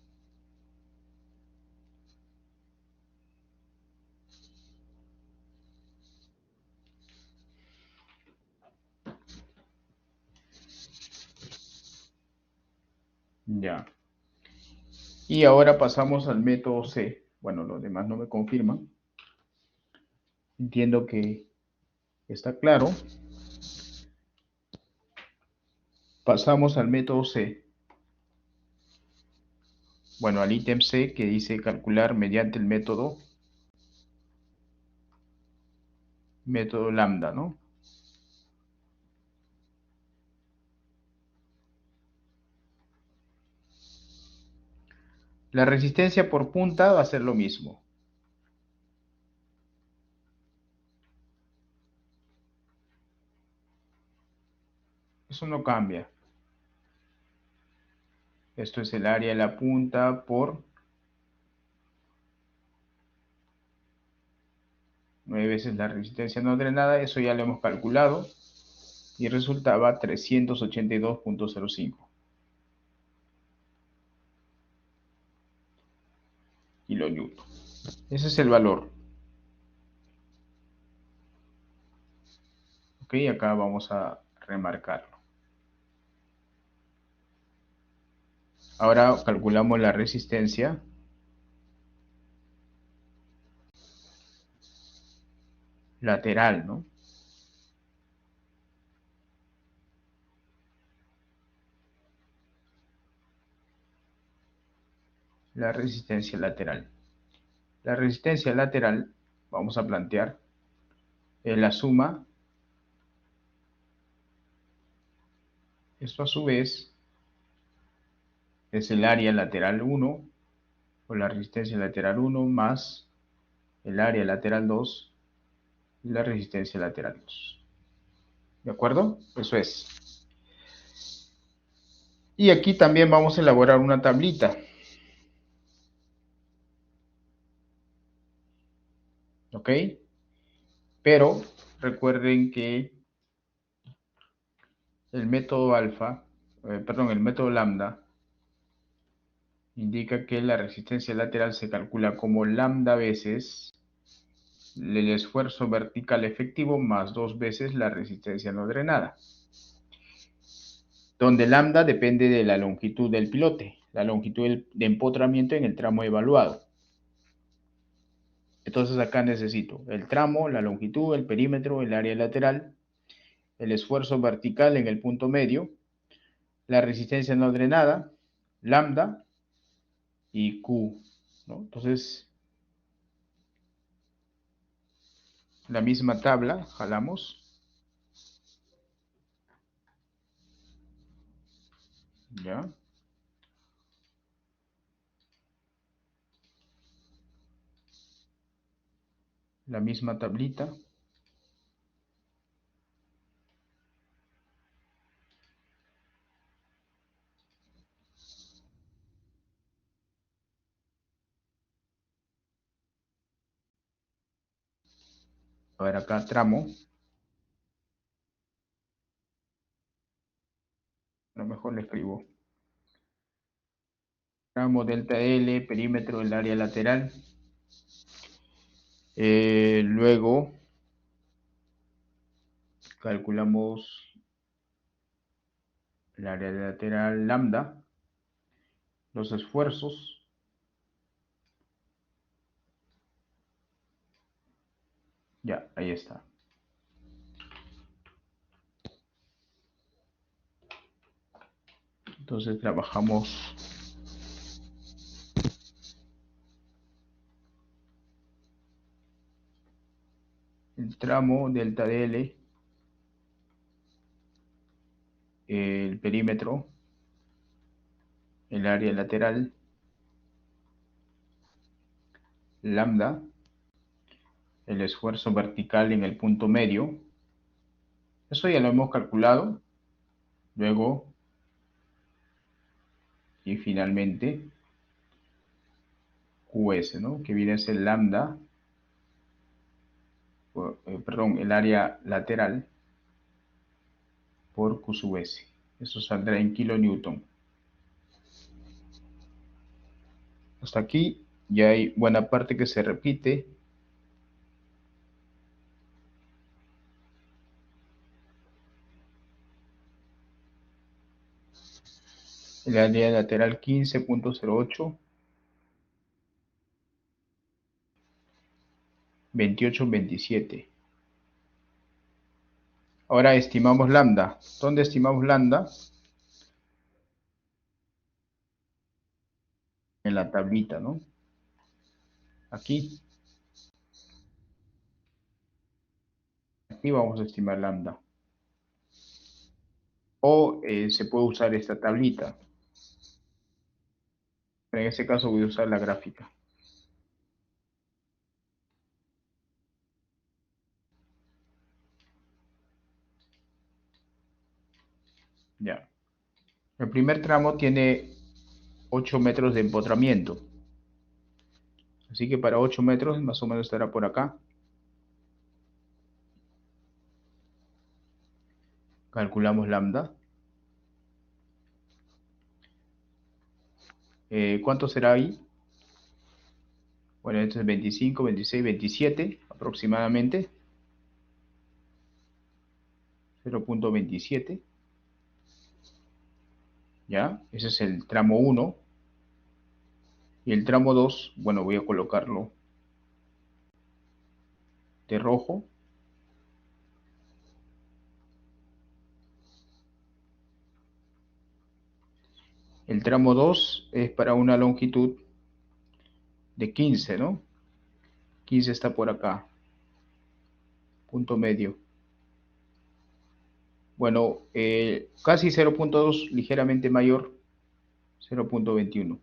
Ya. Y ahora pasamos al método C. Bueno, los demás no me confirman. Entiendo que está claro. Pasamos al método C. Bueno, al ítem C que dice calcular mediante el método lambda, ¿no? La resistencia por punta va a ser lo mismo. Eso no cambia. Esto es el área de la punta por 9 veces la resistencia no drenada. Eso ya lo hemos calculado. Y resultaba 382.05 kilonewton. Ese es el valor. Ok, acá vamos a remarcarlo. Ahora calculamos la resistencia lateral, ¿no? La resistencia lateral. La resistencia lateral, vamos a plantear, es la suma. Esto a su vez es el área lateral 1 o la resistencia lateral 1 más el área lateral 2 y la resistencia lateral 2. ¿De acuerdo? Eso es. Y aquí también vamos a elaborar una tablita. ¿Ok? Pero recuerden que el método el método lambda indica que la resistencia lateral se calcula como lambda veces el esfuerzo vertical efectivo más 2 veces la resistencia no drenada, donde lambda depende de la longitud del pilote, la longitud de empotramiento en el tramo evaluado. Entonces acá necesito el tramo, la longitud, el perímetro, el área lateral, el esfuerzo vertical en el punto medio, la resistencia no drenada, lambda y Q, ¿no? Entonces, la misma tabla, jalamos, ¿ya? La misma tablita. A ver acá, tramo. A lo mejor le escribo. Tramo delta L, perímetro del área lateral. Luego calculamos el área lateral lambda, los esfuerzos. Ya, ahí está. Entonces trabajamos el tramo delta DL, el perímetro, el área lateral, lambda, el esfuerzo vertical en el punto medio. Eso ya lo hemos calculado. Luego, y finalmente, QS, ¿no? Que viene a ser lambda, perdón, el área lateral por Q sub S. Eso saldrá en kilonewton. Hasta aquí ya hay buena parte que se repite. El área lateral 15.08, 28.27. Ahora estimamos lambda. ¿Dónde estimamos lambda? En la tablita, ¿no? Aquí. Aquí vamos a estimar lambda. O se puede usar esta tablita. pero en este caso voy a usar la gráfica. Ya. El primer tramo tiene 8 metros de empotramiento. Así que para 8 metros más o menos estará por acá. Calculamos lambda. ¿Cuánto será ahí? Bueno, esto es 25, 26, 27 aproximadamente. 0.27. ¿Ya? Ese es el tramo 1. Y el tramo 2, bueno, voy a colocarlo de rojo. El tramo 2 es para una longitud de 15, ¿no? 15 está por acá. Punto medio. Bueno, casi 0.2, ligeramente mayor, 0.21.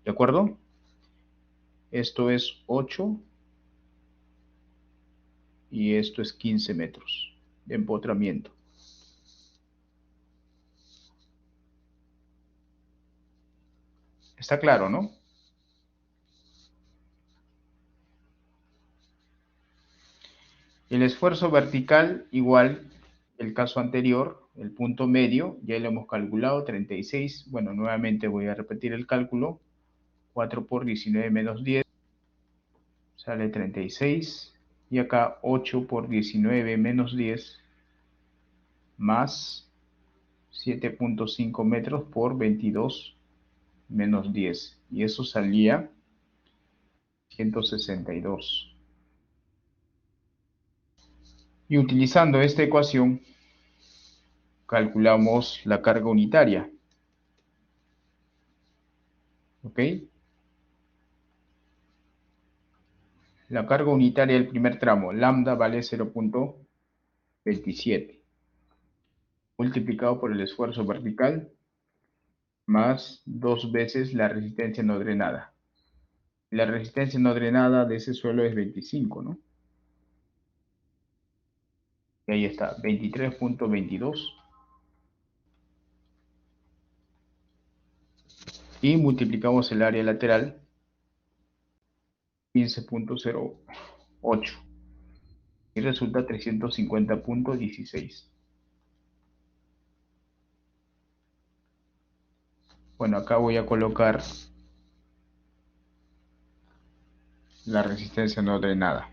¿De acuerdo? Esto es 8 y esto es 15 metros de empotramiento. Está claro, ¿no? El esfuerzo vertical, igual el caso anterior, el punto medio, ya lo hemos calculado, 36. Bueno, nuevamente voy a repetir el cálculo. 4 por 19 menos 10, sale 36. Y acá 8 por 19 menos 10, más 7.5 metros por 22 menos 10. Y eso salía 162. Y utilizando esta ecuación, calculamos la carga unitaria. ¿Ok? La carga unitaria del primer tramo, lambda vale 0.27, multiplicado por el esfuerzo vertical, más 2 veces la resistencia no drenada. La resistencia no drenada de ese suelo es 25, ¿no? Y ahí está, 23.22. Y multiplicamos el área lateral, 15.08. Y resulta 350.16. Bueno, acá voy a colocar la resistencia no drenada.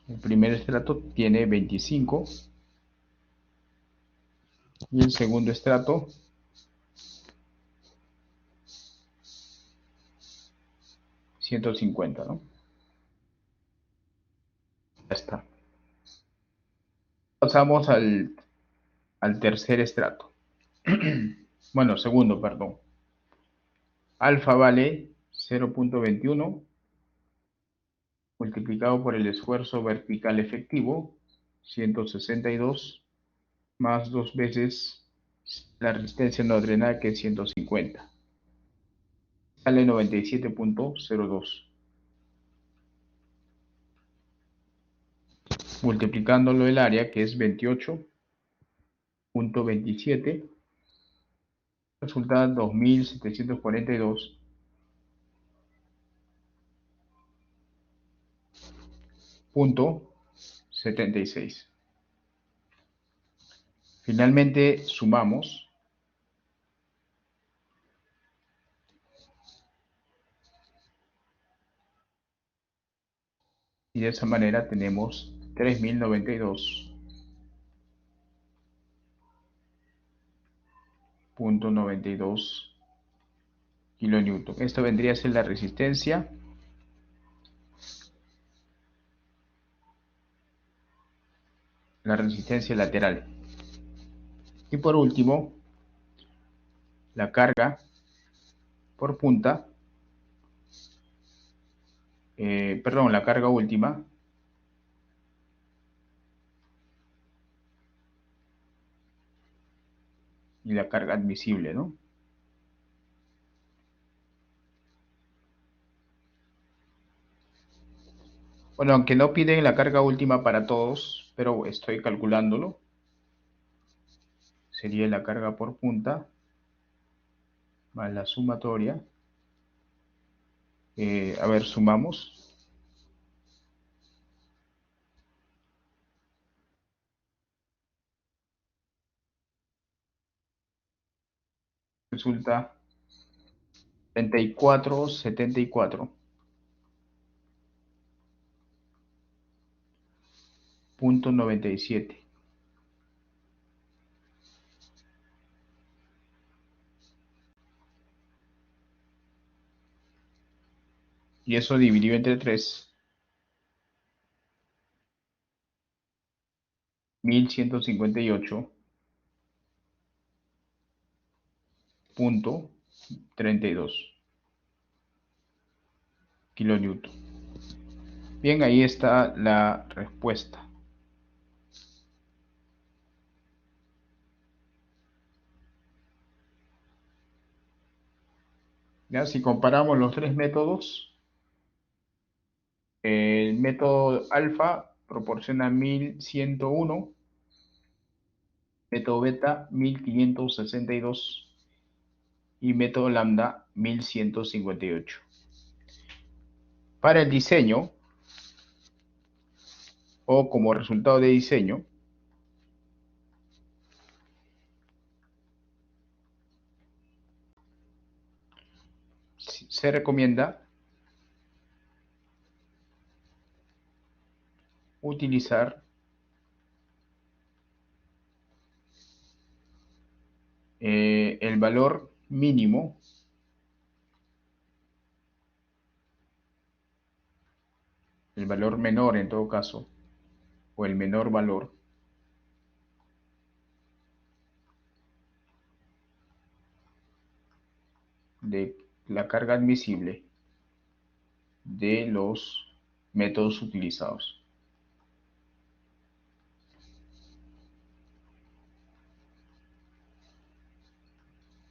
El primer estrato tiene 25 y el segundo estrato 150, ¿no? Ya está. Pasamos al tercer estrato. Bueno, segundo, perdón. Alfa vale 0.21 multiplicado por el esfuerzo vertical efectivo, 162, más 2 veces la resistencia no drenada, que es 150. Sale 97.02. Multiplicándolo el área, que es 28.27, resulta 2742.76. Finalmente sumamos y de esa manera tenemos 3092.92 kilonewton. Esto vendría a ser la resistencia lateral. Y por último, la carga por punta, la carga última, y la carga admisible, ¿no? Bueno, aunque no piden la carga última para todos, pero estoy calculándolo. Sería la carga por punta más la sumatoria. A ver, sumamos. Resulta 34,74.97. Y eso dividido entre 3, 1158,32 kilonewton. Bien, ahí está la respuesta. Ya, si comparamos los tres métodos, el método alfa proporciona 1101, método beta 1562 y método lambda 1158. Para el diseño, o como resultado de diseño, se recomienda utilizar el valor mínimo el valor menor en todo caso, o el menor valor de la carga admisible de los métodos utilizados.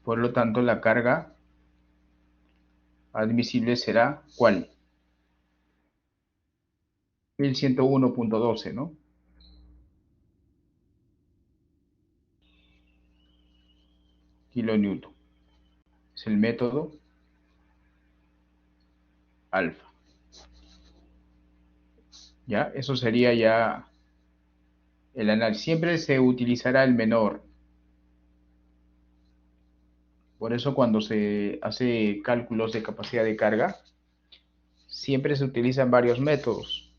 Por lo tanto, la carga admisible será ¿cuál? 1101,12, ¿no? Kilonewton. Es el método alfa. ¿Ya? Eso sería ya el análisis. Siempre se utilizará el menor. Por eso cuando se hace cálculos de capacidad de carga, siempre se utilizan varios métodos.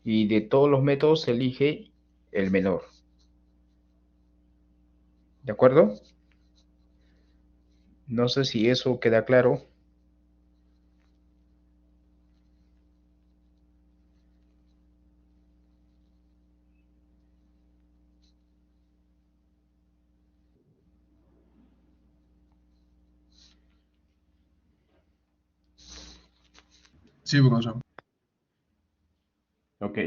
Y de todos los métodos se elige el menor. ¿De acuerdo? No sé si eso queda claro. Sí, profesor. Ok.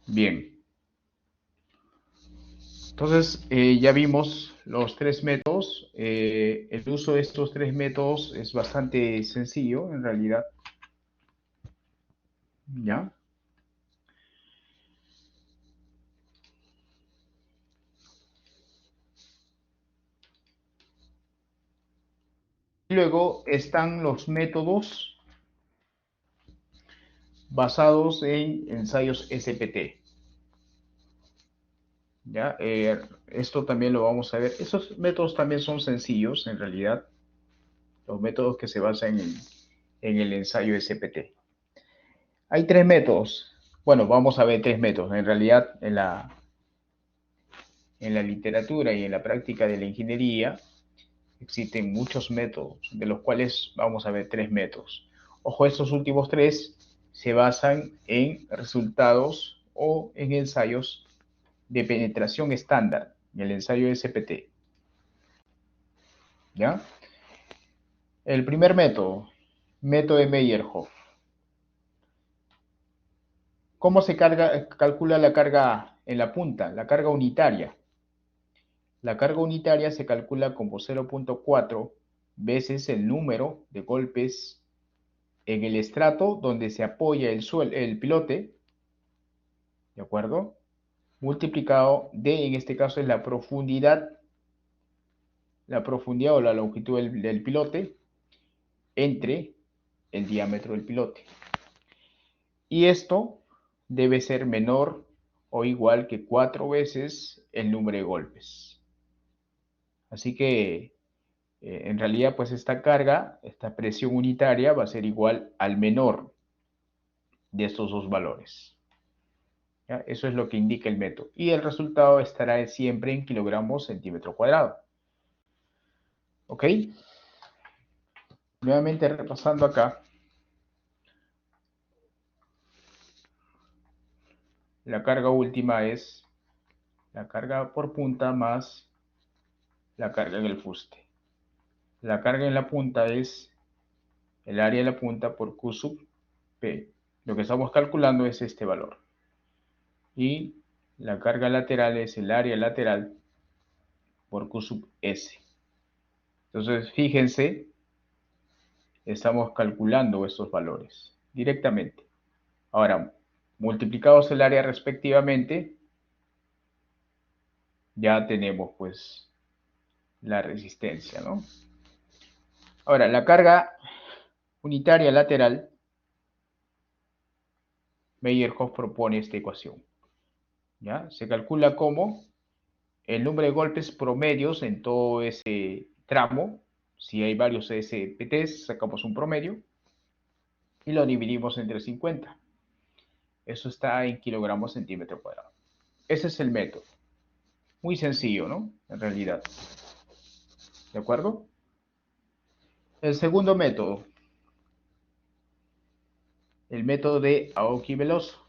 Bien. Entonces, ya vimos los tres métodos. El uso de estos tres métodos es bastante sencillo, en realidad. ¿Ya? Y luego están los métodos basados en ensayos SPT. ¿Ya? Esto también lo vamos a ver. Esos métodos también son sencillos, en realidad. Los métodos que se basan en el ensayo SPT. Hay tres métodos. Bueno, vamos a ver tres métodos. En realidad, en la literatura y en la práctica de la ingeniería existen muchos métodos, de los cuales vamos a ver tres métodos. Ojo, estos últimos tres se basan en resultados o en ensayos de penetración estándar, en el ensayo SPT. ¿Ya? El primer método, método de Meyerhoff. ¿Cómo se calcula la carga en la punta? La carga unitaria. La carga unitaria se calcula como 0.4 veces el número de golpes en el estrato donde se apoya el pilote, ¿de acuerdo? Multiplicado de, en este caso es la profundidad o la longitud del pilote entre el diámetro del pilote. Y esto debe ser menor o igual que 4 veces el número de golpes. Así que en realidad pues esta carga, esta presión unitaria va a ser igual al menor de estos dos valores. ¿Ya? Eso es lo que indica el método. Y el resultado estará siempre en kilogramos centímetro cuadrado. ¿Ok? Nuevamente repasando acá. La carga última es la carga por punta más la carga en el fuste. La carga en la punta es el área de la punta por Q sub P. Lo que estamos calculando es este valor. Y la carga lateral es el área lateral por Q sub S. Entonces, fíjense, estamos calculando estos valores directamente. Ahora, multiplicados el área respectivamente, ya tenemos pues la resistencia, ¿no? Ahora, la carga unitaria lateral, Meyerhof propone esta ecuación. ¿Ya? Se calcula como el número de golpes promedios en todo ese tramo. Si hay varios SPTs, sacamos un promedio y lo dividimos entre 50. Eso está en kilogramos centímetro cuadrado. Ese es el método. Muy sencillo, ¿no? En realidad. ¿De acuerdo? El segundo método. El método de Aoki-Veloso.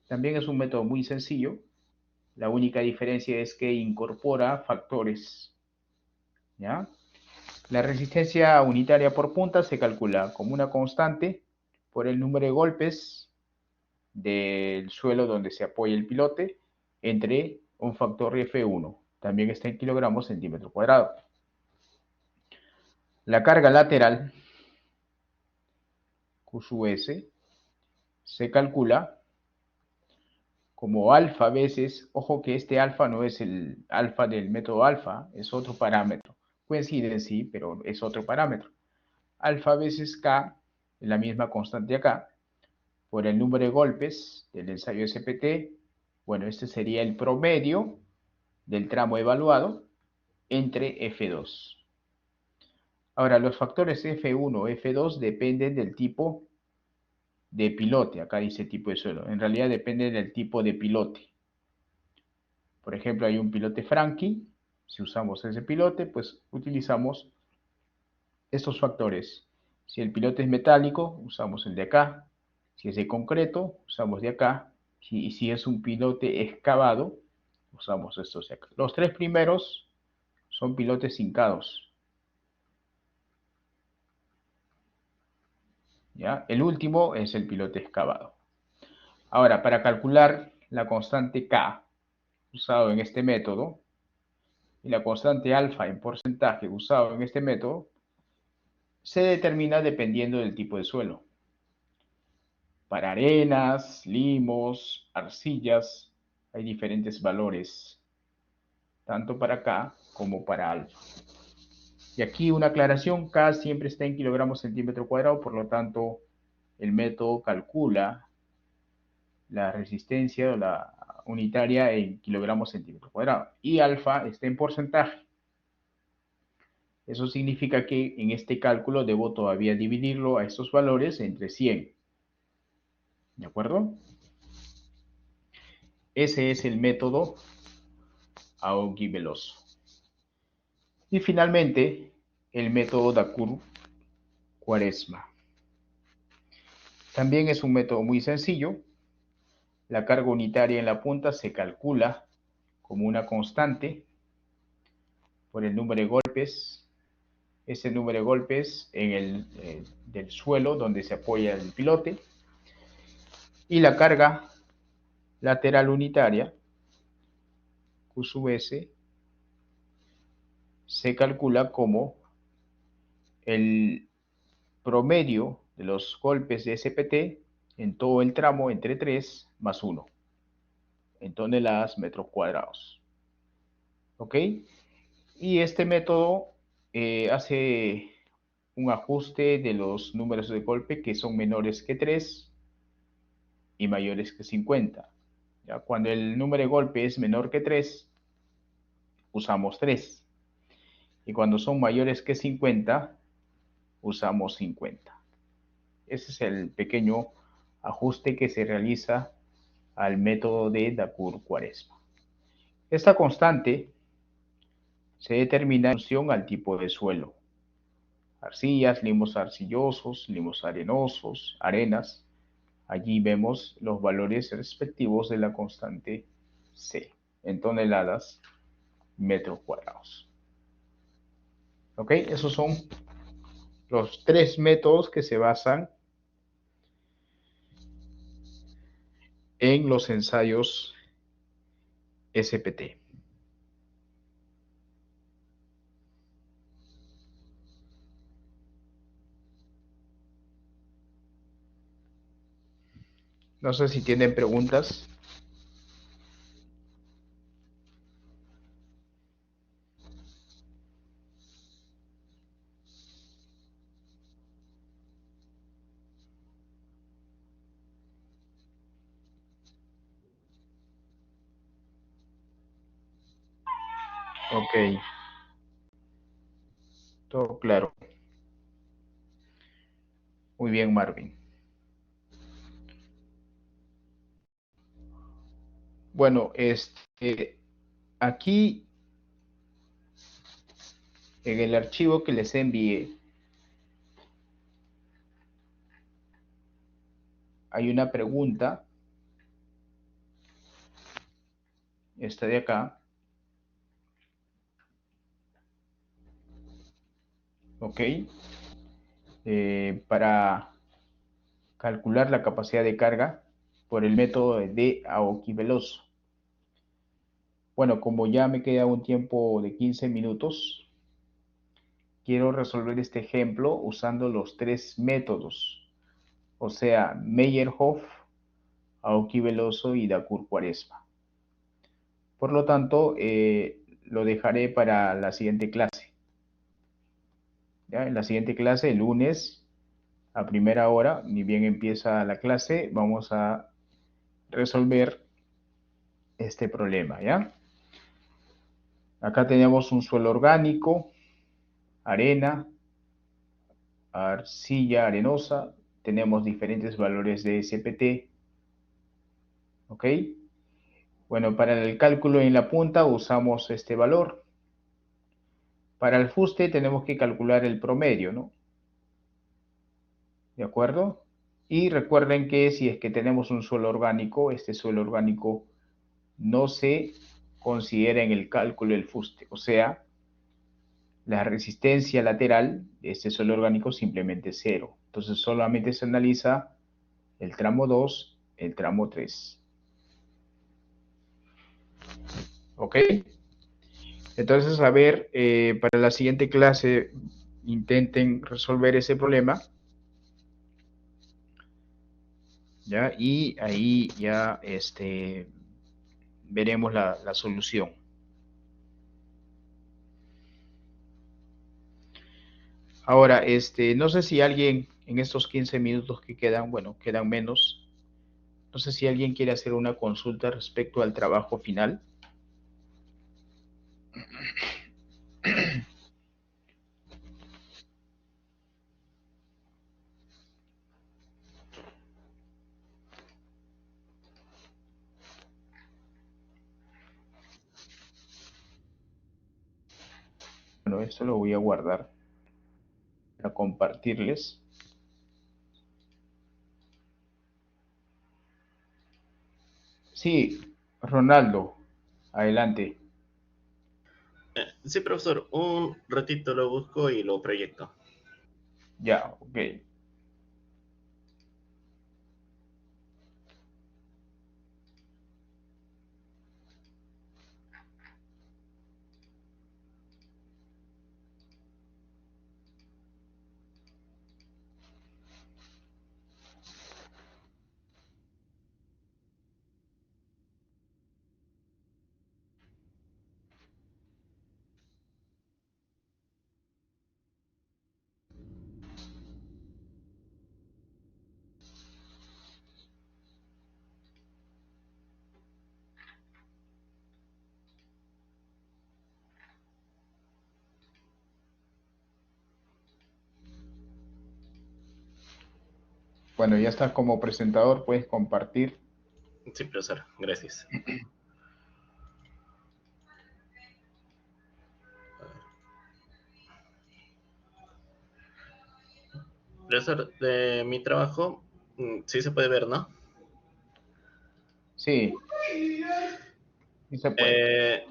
También es un método muy sencillo. La única diferencia es que incorpora factores. ¿Ya? La resistencia unitaria por punta se calcula como una constante por el número de golpes del suelo donde se apoya el pilote entre un factor F1. También está en kilogramos centímetro cuadrado. La carga lateral, Q sub S, se calcula como alfa veces, ojo que este alfa no es el alfa del método alfa, es otro parámetro. Coinciden, sí, pero es otro parámetro. Alfa veces K, la misma constante acá, por el número de golpes del ensayo SPT. Bueno, este sería el promedio del tramo evaluado entre F2. Ahora, los factores F1 y F2 dependen del tipo de pilote. Acá dice tipo de suelo. En realidad depende del tipo de pilote. Por ejemplo, hay un pilote Franchi. Si usamos ese pilote, pues utilizamos estos factores. Si el pilote es metálico, usamos el de acá. Si es de concreto, usamos de acá. Si es un pilote excavado, usamos estos de acá. Los tres primeros son pilotes hincados. ¿Ya? El último es el pilote excavado. Ahora, para calcular la constante K usado en este método y la constante alfa en porcentaje usado en este método, se determina dependiendo del tipo de suelo. Para arenas, limos, arcillas, hay diferentes valores, tanto para K como para alfa. Y aquí una aclaración, K siempre está en kilogramos centímetro cuadrado, por lo tanto, el método calcula la resistencia o la unitaria en kilogramos centímetro cuadrado. Y alfa está en porcentaje. Eso significa que en este cálculo debo todavía dividirlo a estos valores entre 100. ¿De acuerdo? Ese es el método Aoki-Veloso. Y finalmente, el método Dacour-Quaresma. También es un método muy sencillo. La carga unitaria en la punta se calcula como una constante por el número de golpes. Ese número de golpes del suelo donde se apoya el pilote. Y la carga lateral unitaria, Q sub S, se calcula como el promedio de los golpes de SPT en todo el tramo entre 3 más 1 en toneladas metros cuadrados. ¿Ok? Y este método hace un ajuste de los números de golpe que son menores que 3 y mayores que 50. ¿Ya? Cuando el número de golpe es menor que 3, usamos 3. Y cuando son mayores que 50, usamos 50. Ese es el pequeño ajuste que se realiza al método de Dacour-Quaresma. Esta constante se determina en función al tipo de suelo. Arcillas, limos arcillosos, limos arenosos, arenas. Allí vemos los valores respectivos de la constante C en toneladas metros cuadrados. ¿Ok? Esos son los 3 métodos que se basan en los ensayos SPT. No sé si tienen preguntas. Ok, todo claro. Muy bien, Marvin. Bueno, aquí en el archivo que les envié hay una pregunta, esta de acá, ¿ok? Para calcular la capacidad de carga por el método de Aoki-Veloso. Bueno, como ya me queda un tiempo de 15 minutos, quiero resolver este ejemplo usando los 3 métodos, o sea, Meyerhof, Aoki-Veloso y Dacour-Quaresma. Por lo tanto, lo dejaré para la siguiente clase. ¿Ya? En la siguiente clase, el lunes, a primera hora, ni bien empieza la clase, vamos a resolver este problema, ¿ya? Acá tenemos un suelo orgánico, arena, arcilla arenosa, tenemos diferentes valores de SPT, ¿ok? Bueno, para el cálculo en la punta usamos este valor. Para el fuste tenemos que calcular el promedio, ¿no? ¿De acuerdo? Y recuerden que si es que tenemos un suelo orgánico, este suelo orgánico no se considera en el cálculo del fuste, o sea, la resistencia lateral de este suelo orgánico simplemente es cero. Entonces solamente se analiza el tramo 2, el tramo 3. ¿Ok? Entonces, a ver, para la siguiente clase intenten resolver ese problema. ¿Ya? Y ahí ya veremos la solución. Ahora, no sé si alguien en estos 15 minutos que quedan, bueno, quedan menos, no sé si alguien quiere hacer una consulta respecto al trabajo final. Bueno, esto lo voy a guardar para compartirles. Sí, Ronaldo, adelante. Sí, profesor, un ratito lo busco y lo proyecto. Ya, ok. Bueno, ya estás como presentador, puedes compartir. Sí, profesor, gracias. Profesor, de mi trabajo, sí se puede ver, ¿no? Sí, sí se puede.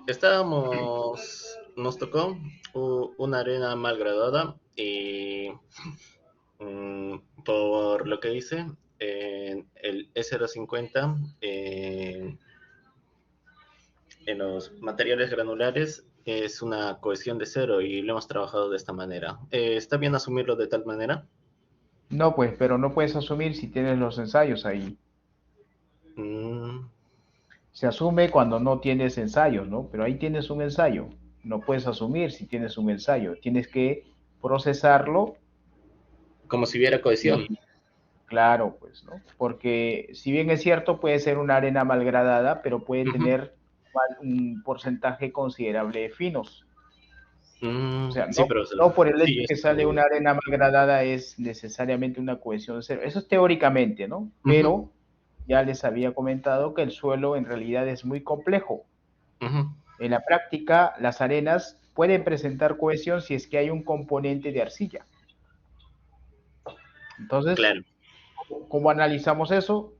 Nos tocó una arena mal graduada y por lo que dice, el E050 en los materiales granulares es una cohesión de cero y lo hemos trabajado de esta manera. ¿Está bien asumirlo de tal manera? No, pues, pero no puedes asumir si tienes los ensayos ahí. Mm, Se asume cuando no tienes ensayos, ¿no? Pero ahí tienes un ensayo. No puedes asumir si tienes un ensayo. Tienes que procesarlo como si hubiera cohesión. y, claro, pues, ¿no? Porque si bien es cierto, puede ser una arena malgradada, pero puede Ujú. tener un porcentaje considerable de finos. O sea, Sí, no, profesor. no por el hecho Sí, que sale una arena malgradada es necesariamente una cohesión de cero. Eso es teóricamente, ¿no? ujú, Pero ya les había comentado que el suelo en realidad es muy complejo. ujú, En la práctica, las arenas pueden presentar cohesión si es que hay un componente de arcilla. Entonces, claro. ¿cómo analizamos eso?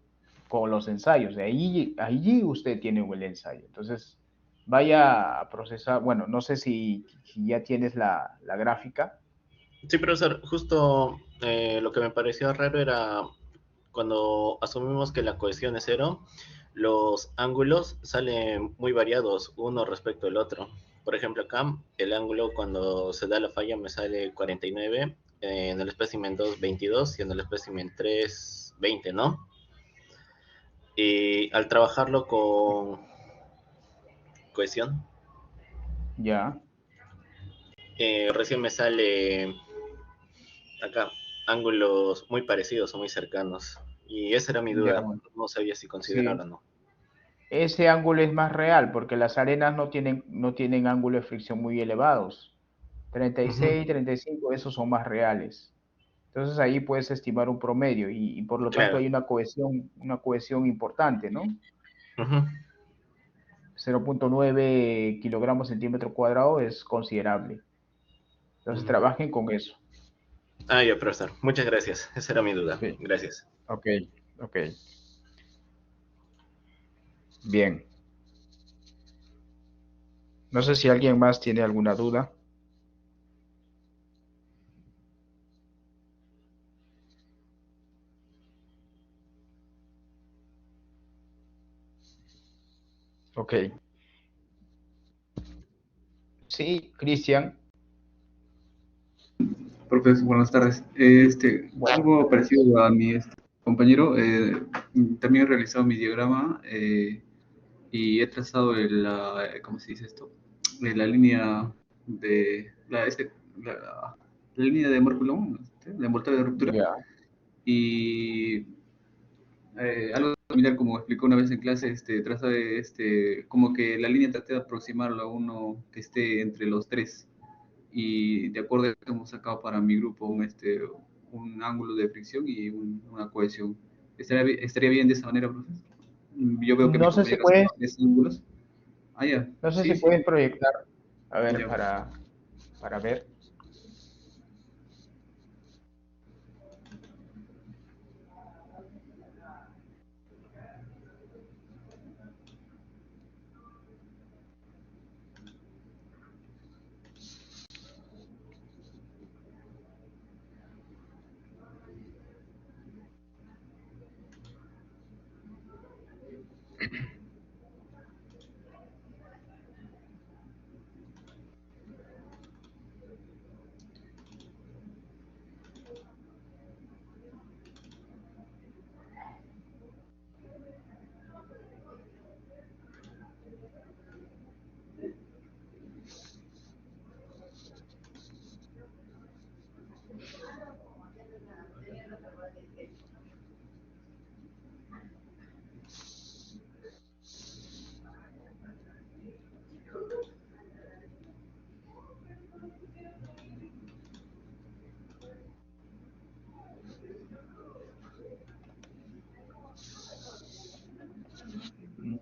Con los ensayos. Allí usted tiene el ensayo. Entonces, vaya a procesar. Bueno, no sé si ya tienes la gráfica. Sí, profesor, justo lo que me pareció raro era cuando asumimos que la cohesión es cero, los ángulos salen muy variados uno respecto al otro. Por ejemplo, acá el ángulo cuando se da la falla me sale 49, en el espécimen 2 22 y en el espécimen 3 20, ¿no? Y al trabajarlo con cohesión, Ya, recién me sale acá ángulos muy parecidos o muy cercanos. Y esa era mi ya, duda, bueno. no sabía si Sí. considerarlo o no. Ese ángulo es más real porque las arenas no tienen ángulo de fricción muy elevados. Treinta y Ujú, seis, 35, esos son más reales. Entonces ahí puedes estimar un promedio y por lo tanto claro. hay una cohesión importante, ¿no? Ujú. 0.9 kilogramos centímetro cuadrado es considerable. Entonces Mm. trabajen con eso. Ah, ya, profesor. Muchas gracias. Esa era mi duda. Sí, Gracias. ok, ok. Bien. No sé si alguien más tiene alguna duda. Ok. Sí, Cristian. Profesor, buenas tardes. Buenas Algo tardes. parecido a mi compañero, también he realizado mi diagrama y he trazado ¿cómo se dice esto? La línea de la línea de Morculón, la envoltoria de ruptura. Ya. Y algo similar como explicó una vez en clase, traza como que la línea traté de aproximarlo a uno que esté entre los tres y de acuerdo a que hemos sacado para mi grupo un ángulo de fricción y una cohesión. ¿Estaría bien de esa manera, profesor? Yo veo que mi No sé si compañero hace puedes, esos ángulos. Ah, ya, no sé si sí, sí, puedes proyectar. A ver, ya. para ver.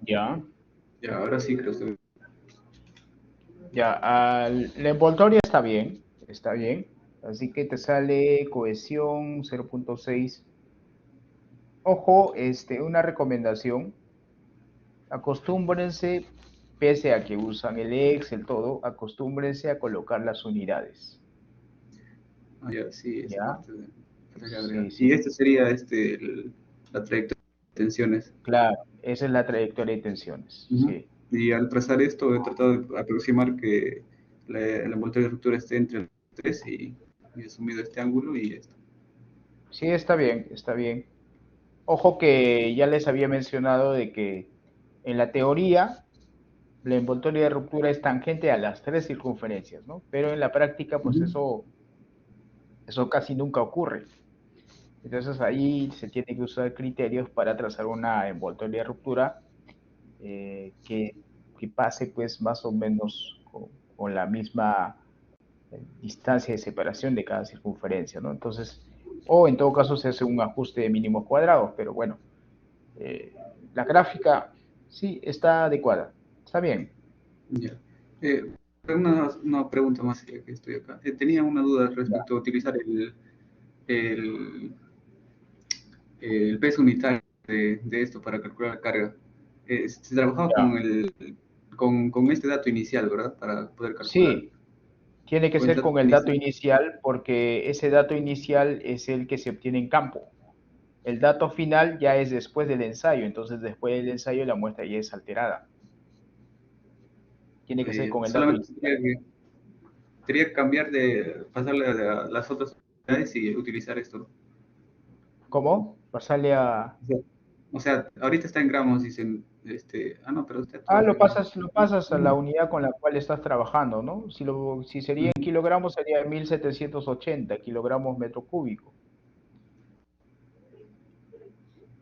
Ya, Ya, ahora sí creo que... ya. La envoltoria está bien. Así que te sale cohesión 0.6. Ojo, una recomendación. Acostúmbrense, pese a que usan el Excel, todo, acostúmbrense a colocar las unidades. Ah, ya, sí, esa ¿Ya? parte de Sí, agregar. Y sí. este sería la trayectoria de tensiones. Claro, esa es la trayectoria de tensiones. Ujú. Sí. Y al trazar esto he tratado de aproximar que la envoltoria de ruptura esté entre los tres y he asumido este ángulo y esto. Sí, está bien, está bien. Ojo que ya les había mencionado de que en la teoría la envoltoria de ruptura es tangente a las tres circunferencias, ¿no? Pero en la práctica, pues Ujú. eso casi nunca ocurre. Entonces ahí se tiene que usar criterios para trazar una envoltoria de ruptura que, pase pues más o menos con la misma distancia de separación de cada circunferencia, ¿no? Entonces, o en todo caso se hace un ajuste de mínimos cuadrados, pero bueno, la gráfica sí está adecuada, está bien. Ya. Una pregunta más ya que estoy acá. Tenía una duda respecto a utilizar el, el peso unitario de esto para calcular la carga. Se trabajaba Ya. con este dato inicial, ¿verdad? Para poder calcular. Sí, tiene que O el ser dato con el dato inicial. inicial porque ese dato inicial es el que se obtiene en campo. El dato final ya es después del ensayo, entonces después del ensayo la muestra ya es alterada. Tiene que ser con el dato Solamente inicial. tendría que cambiar de pasarle a las otras unidades y utilizar esto. ¿Cómo? Pasarle a... O sea, ahorita está en gramos, dicen, no, pero está Ah, todo en... lo pasas a la unidad con la cual estás trabajando, ¿no? Si sería en kilogramos, sería 1780 kilogramos metro cúbico.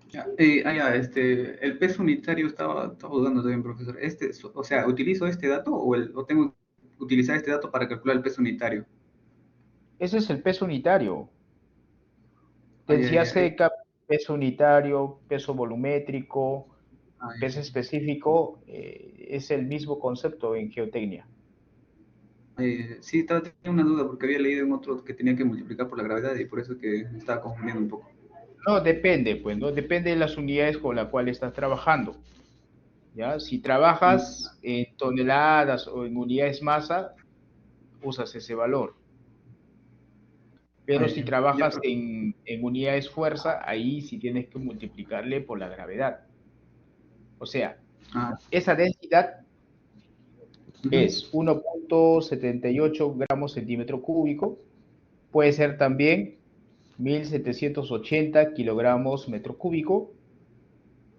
Ya, el peso unitario estaba dudando también, profesor. O sea, ¿utilizo este dato o tengo que utilizar este dato para calcular el peso unitario? Ese es el peso unitario. Ay, ay, Densidad ay, seca, peso unitario, peso volumétrico, ay, peso específico, es el mismo concepto en geotecnia. sí, tenía una duda porque había leído en otro que tenía que multiplicar por la gravedad y por eso que me estaba confundiendo un poco. No, depende, pues, ¿no? Depende de las unidades con las cuales estás trabajando, ¿ya? Si trabajas en toneladas o en unidades masa, usas ese valor. Pero si Ay, ya, trabajas en unidades fuerza, ahí sí tienes que multiplicarle por la gravedad. O sea, ah, esa densidad ujú. es 1.78 gramos centímetro cúbico, puede ser también 1780 kilogramos metro cúbico,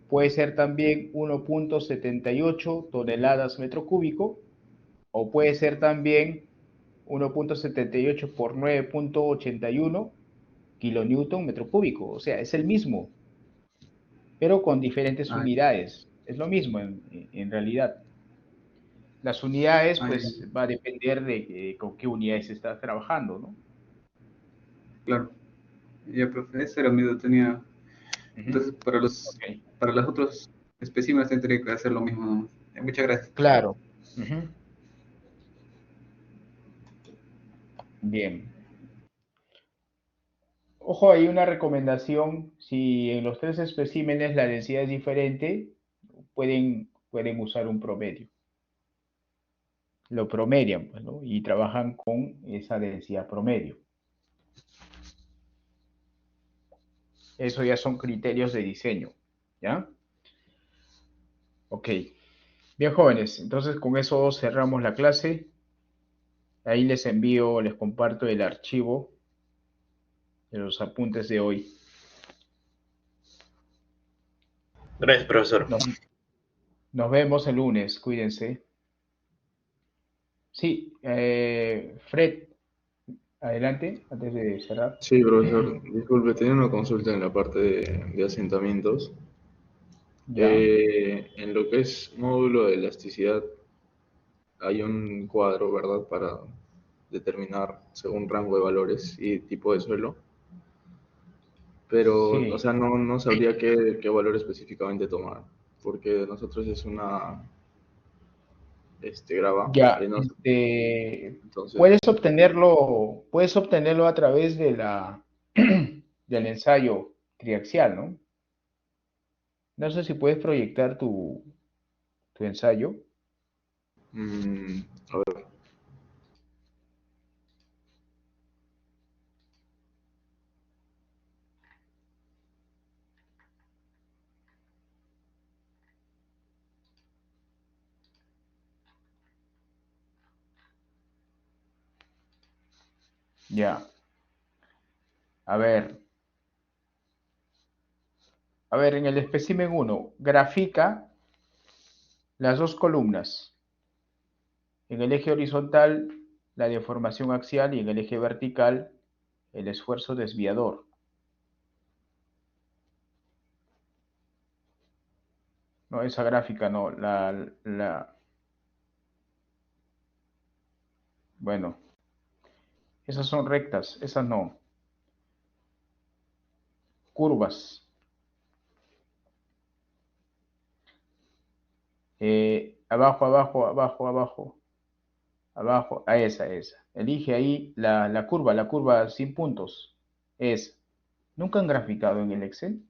puede ser también 1.78 toneladas metro cúbico, o puede ser también 1.78 por 9.81 kilonewton metro cúbico. O sea, es el mismo, pero con diferentes Ay, unidades. Es lo mismo en realidad. Las unidades, ay, pues, va a depender de con qué unidades estás trabajando, ¿no? claro. Ya, profe, esa era mi duda. Tenía... Ujú. Entonces, Ok. para los otros especímenes tendría que hacer lo mismo nomás. Muchas gracias. Claro. Ujú. Bien. Ojo, hay una recomendación. Si en los tres especímenes la densidad es diferente, pueden usar un promedio. Lo promedian, pues, ¿no? Y trabajan con esa densidad promedio. Eso ya son criterios de diseño, ¿ya? Ok. Bien, jóvenes, entonces con eso cerramos la clase. Ahí les comparto el archivo de los apuntes de hoy. Gracias, profesor. Nos vemos el lunes, cuídense. Sí, Fred, adelante, antes de cerrar. Sí, profesor, disculpe, tenía una consulta en la parte de asentamientos. Ya, En lo que es módulo de elasticidad, hay un cuadro, ¿verdad?, para determinar según rango de valores y tipo de suelo. Pero, o sí. sea, no sabría qué valor específicamente tomar, porque nosotros es una grava Ya, arenosa. Entonces, puedes obtenerlo a través de del ensayo triaxial, ¿no? No sé si puedes proyectar tu ensayo. a ver, Ya. A ver, en el espécimen 1, grafica las dos columnas. En el eje horizontal, la deformación axial y en el eje vertical, el esfuerzo desviador. No, esa gráfica no, bueno, esas son rectas, esas no. Curvas. Abajo, abajo, abajo, abajo. Abajo, a esa. Elige ahí la curva sin puntos. ¿Nunca han graficado en el Excel?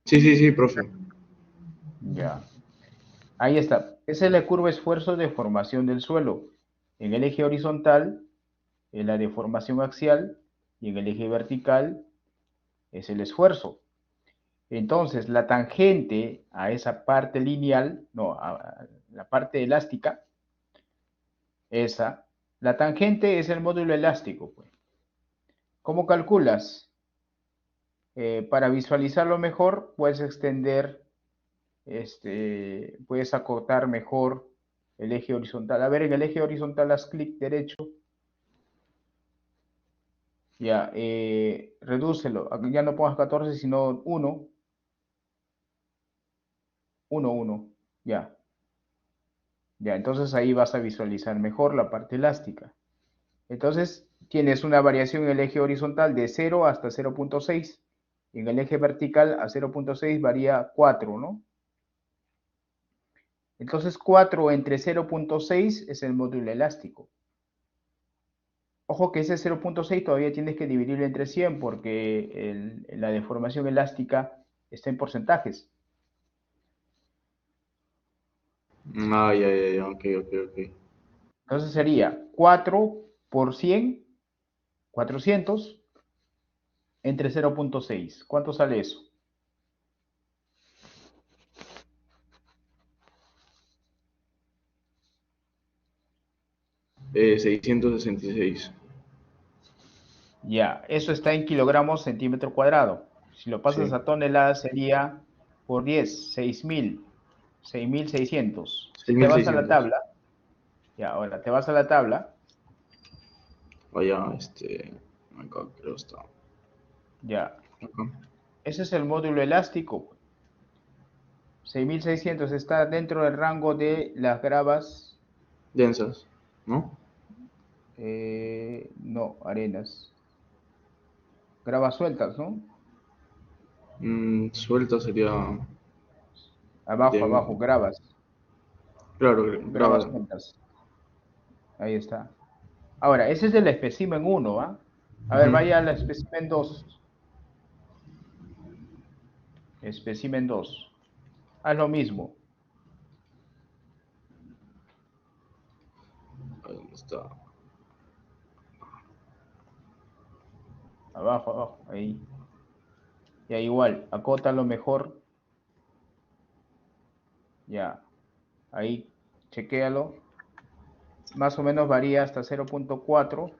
sí, profe. Ya. Ahí está. Esa es la curva esfuerzo de formación del suelo. En el eje horizontal, es la deformación axial, y en el eje vertical es el esfuerzo. Entonces, la tangente a esa parte lineal, no, a la parte elástica, la tangente es el módulo elástico, pues. ¿Cómo calculas? Para visualizarlo mejor, puedes extender, puedes acortar mejor el eje horizontal. A ver, en el eje horizontal haz clic derecho. Ya, redúcelo. Ya no pongas 14, sino 1. 1. Ya. Ya, entonces ahí vas a visualizar mejor la parte elástica. Entonces, tienes una variación en el eje horizontal de 0 hasta 0.6. Y en el eje vertical a 0.6 varía 4, ¿no? Entonces, 4 entre 0.6 es el módulo elástico. Ojo que ese 0.6 todavía tienes que dividirlo entre 100 porque la deformación elástica está en porcentajes. Ya, ok. Entonces sería 4 por 100, 400, entre 0.6. ¿Cuánto sale eso? Eh, 666. Ya, eso está en kilogramos centímetro cuadrado. Si lo pasas Sí, a toneladas sería por 10, 6.000, 6.600. Si te vas a la 6.600. tabla, ya, ahora te vas a la tabla, Vaya, acá creo está. ya, Acá. ese es el módulo elástico. 6.600 está dentro del rango de las gravas, Densas, ¿no? no, arenas, gravas sueltas, ¿no? Suelta sería Abajo, de, abajo, gravas, claro, gravas grabado. sueltas. Ahí está. Ahora, ese es el espécimen 1, ¿ah? A ver, Ujú. vaya al espécimen 2. Espécimen 2. Haz lo mismo. Ahí está. Abajo, abajo, ahí. Ya igual, acótalo mejor. Ya, ahí, chequéalo. Más o menos varía hasta 0.4. Ujú.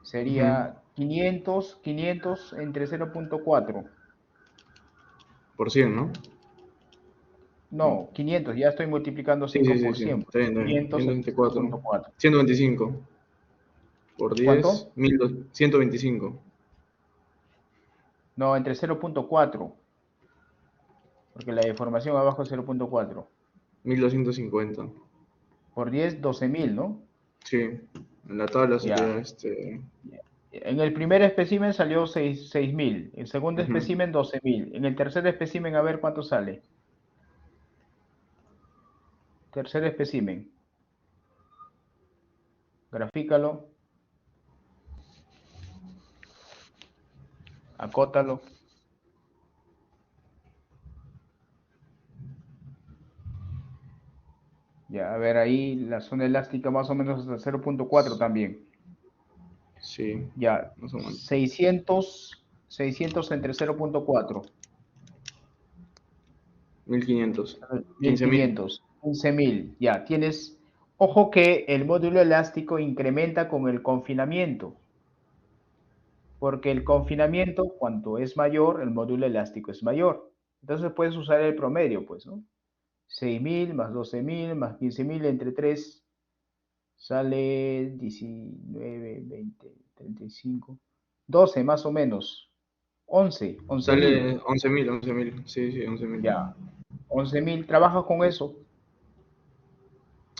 Sería 500 entre 0.4. Por 100, ¿no? No. No, 500, ya estoy multiplicando Sí, 5 por sí. 100. Está bien, está bien. 500 entre 124. 0.4. 125. Por 10, ¿Cuánto? 125. No, entre 0.4, porque la deformación abajo es 0.4. 1250. Por 10, 12.000, ¿no? Sí. En la tabla Ya. sería En el primer espécimen salió 6.000. El segundo ujú. espécimen, 12.000. En el tercer espécimen, a ver cuánto sale. Tercer espécimen. Grafícalo. Acótalo. Ya, a ver ahí la zona elástica más o menos hasta 0.4 también. Sí, Ya, más o menos. 600 entre 0.4. 1500. 15.000. 1500, 15.000. Ya, tienes. Ojo que el módulo elástico incrementa con el confinamiento, porque el confinamiento, cuanto es mayor, el módulo elástico es mayor. Entonces puedes usar el promedio, pues, ¿no? 6.000 más 12.000 más 15.000 entre 3 sale 19, 20, 35, 12 más o menos. 11.000. Sale 11.000, 11.000. Sí, sí, 11.000. Ya, 11.000. Trabajas con eso.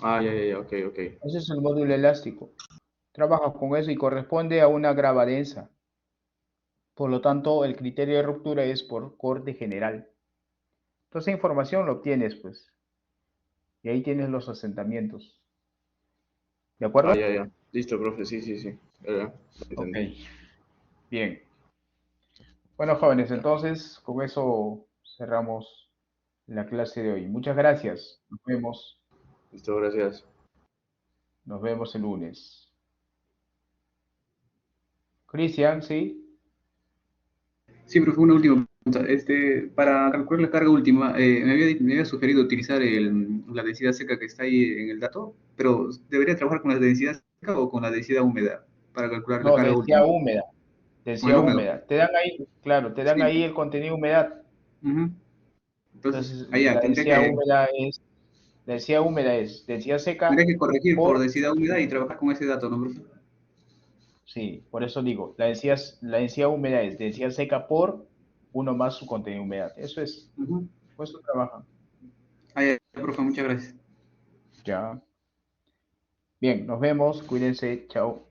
Ah, ya, ok, ok. Ese es el módulo elástico. Trabajas con eso y corresponde a una grava densa. Por lo tanto, el criterio de ruptura es por corte general. Toda esa información lo obtienes, pues. Y ahí tienes los asentamientos. ¿De Ah, acuerdo? ya. Listo, profe, sí, sí, sí. Ya, Ok, entendí. bien. Bueno, jóvenes, Ya. entonces con eso cerramos la clase de hoy. Muchas gracias. Nos vemos. Listo, gracias. Nos vemos el lunes. Cristian, ¿sí? Sí, profe, una última pregunta. Para calcular la carga última, me había sugerido utilizar la densidad seca que está ahí en el dato, pero ¿debería trabajar con la densidad seca o con la densidad húmeda para calcular la No, carga densidad última? húmeda. Con el Densidad húmedo. húmeda. Te dan ahí, claro, te dan ahí Sí. el contenido de humedad. Ujú. Entonces, Entonces, allá, la densidad húmeda es densidad tendría seca que corregir por por, densidad húmeda y trabajar con ese dato, ¿no, profe? sí, por eso digo, la densidad húmeda es densidad seca por uno más su contenido de humedad. Eso es, Ujú. pues eso trabaja. Allá, profe, muchas gracias. Ya. Bien, nos vemos, cuídense, chao.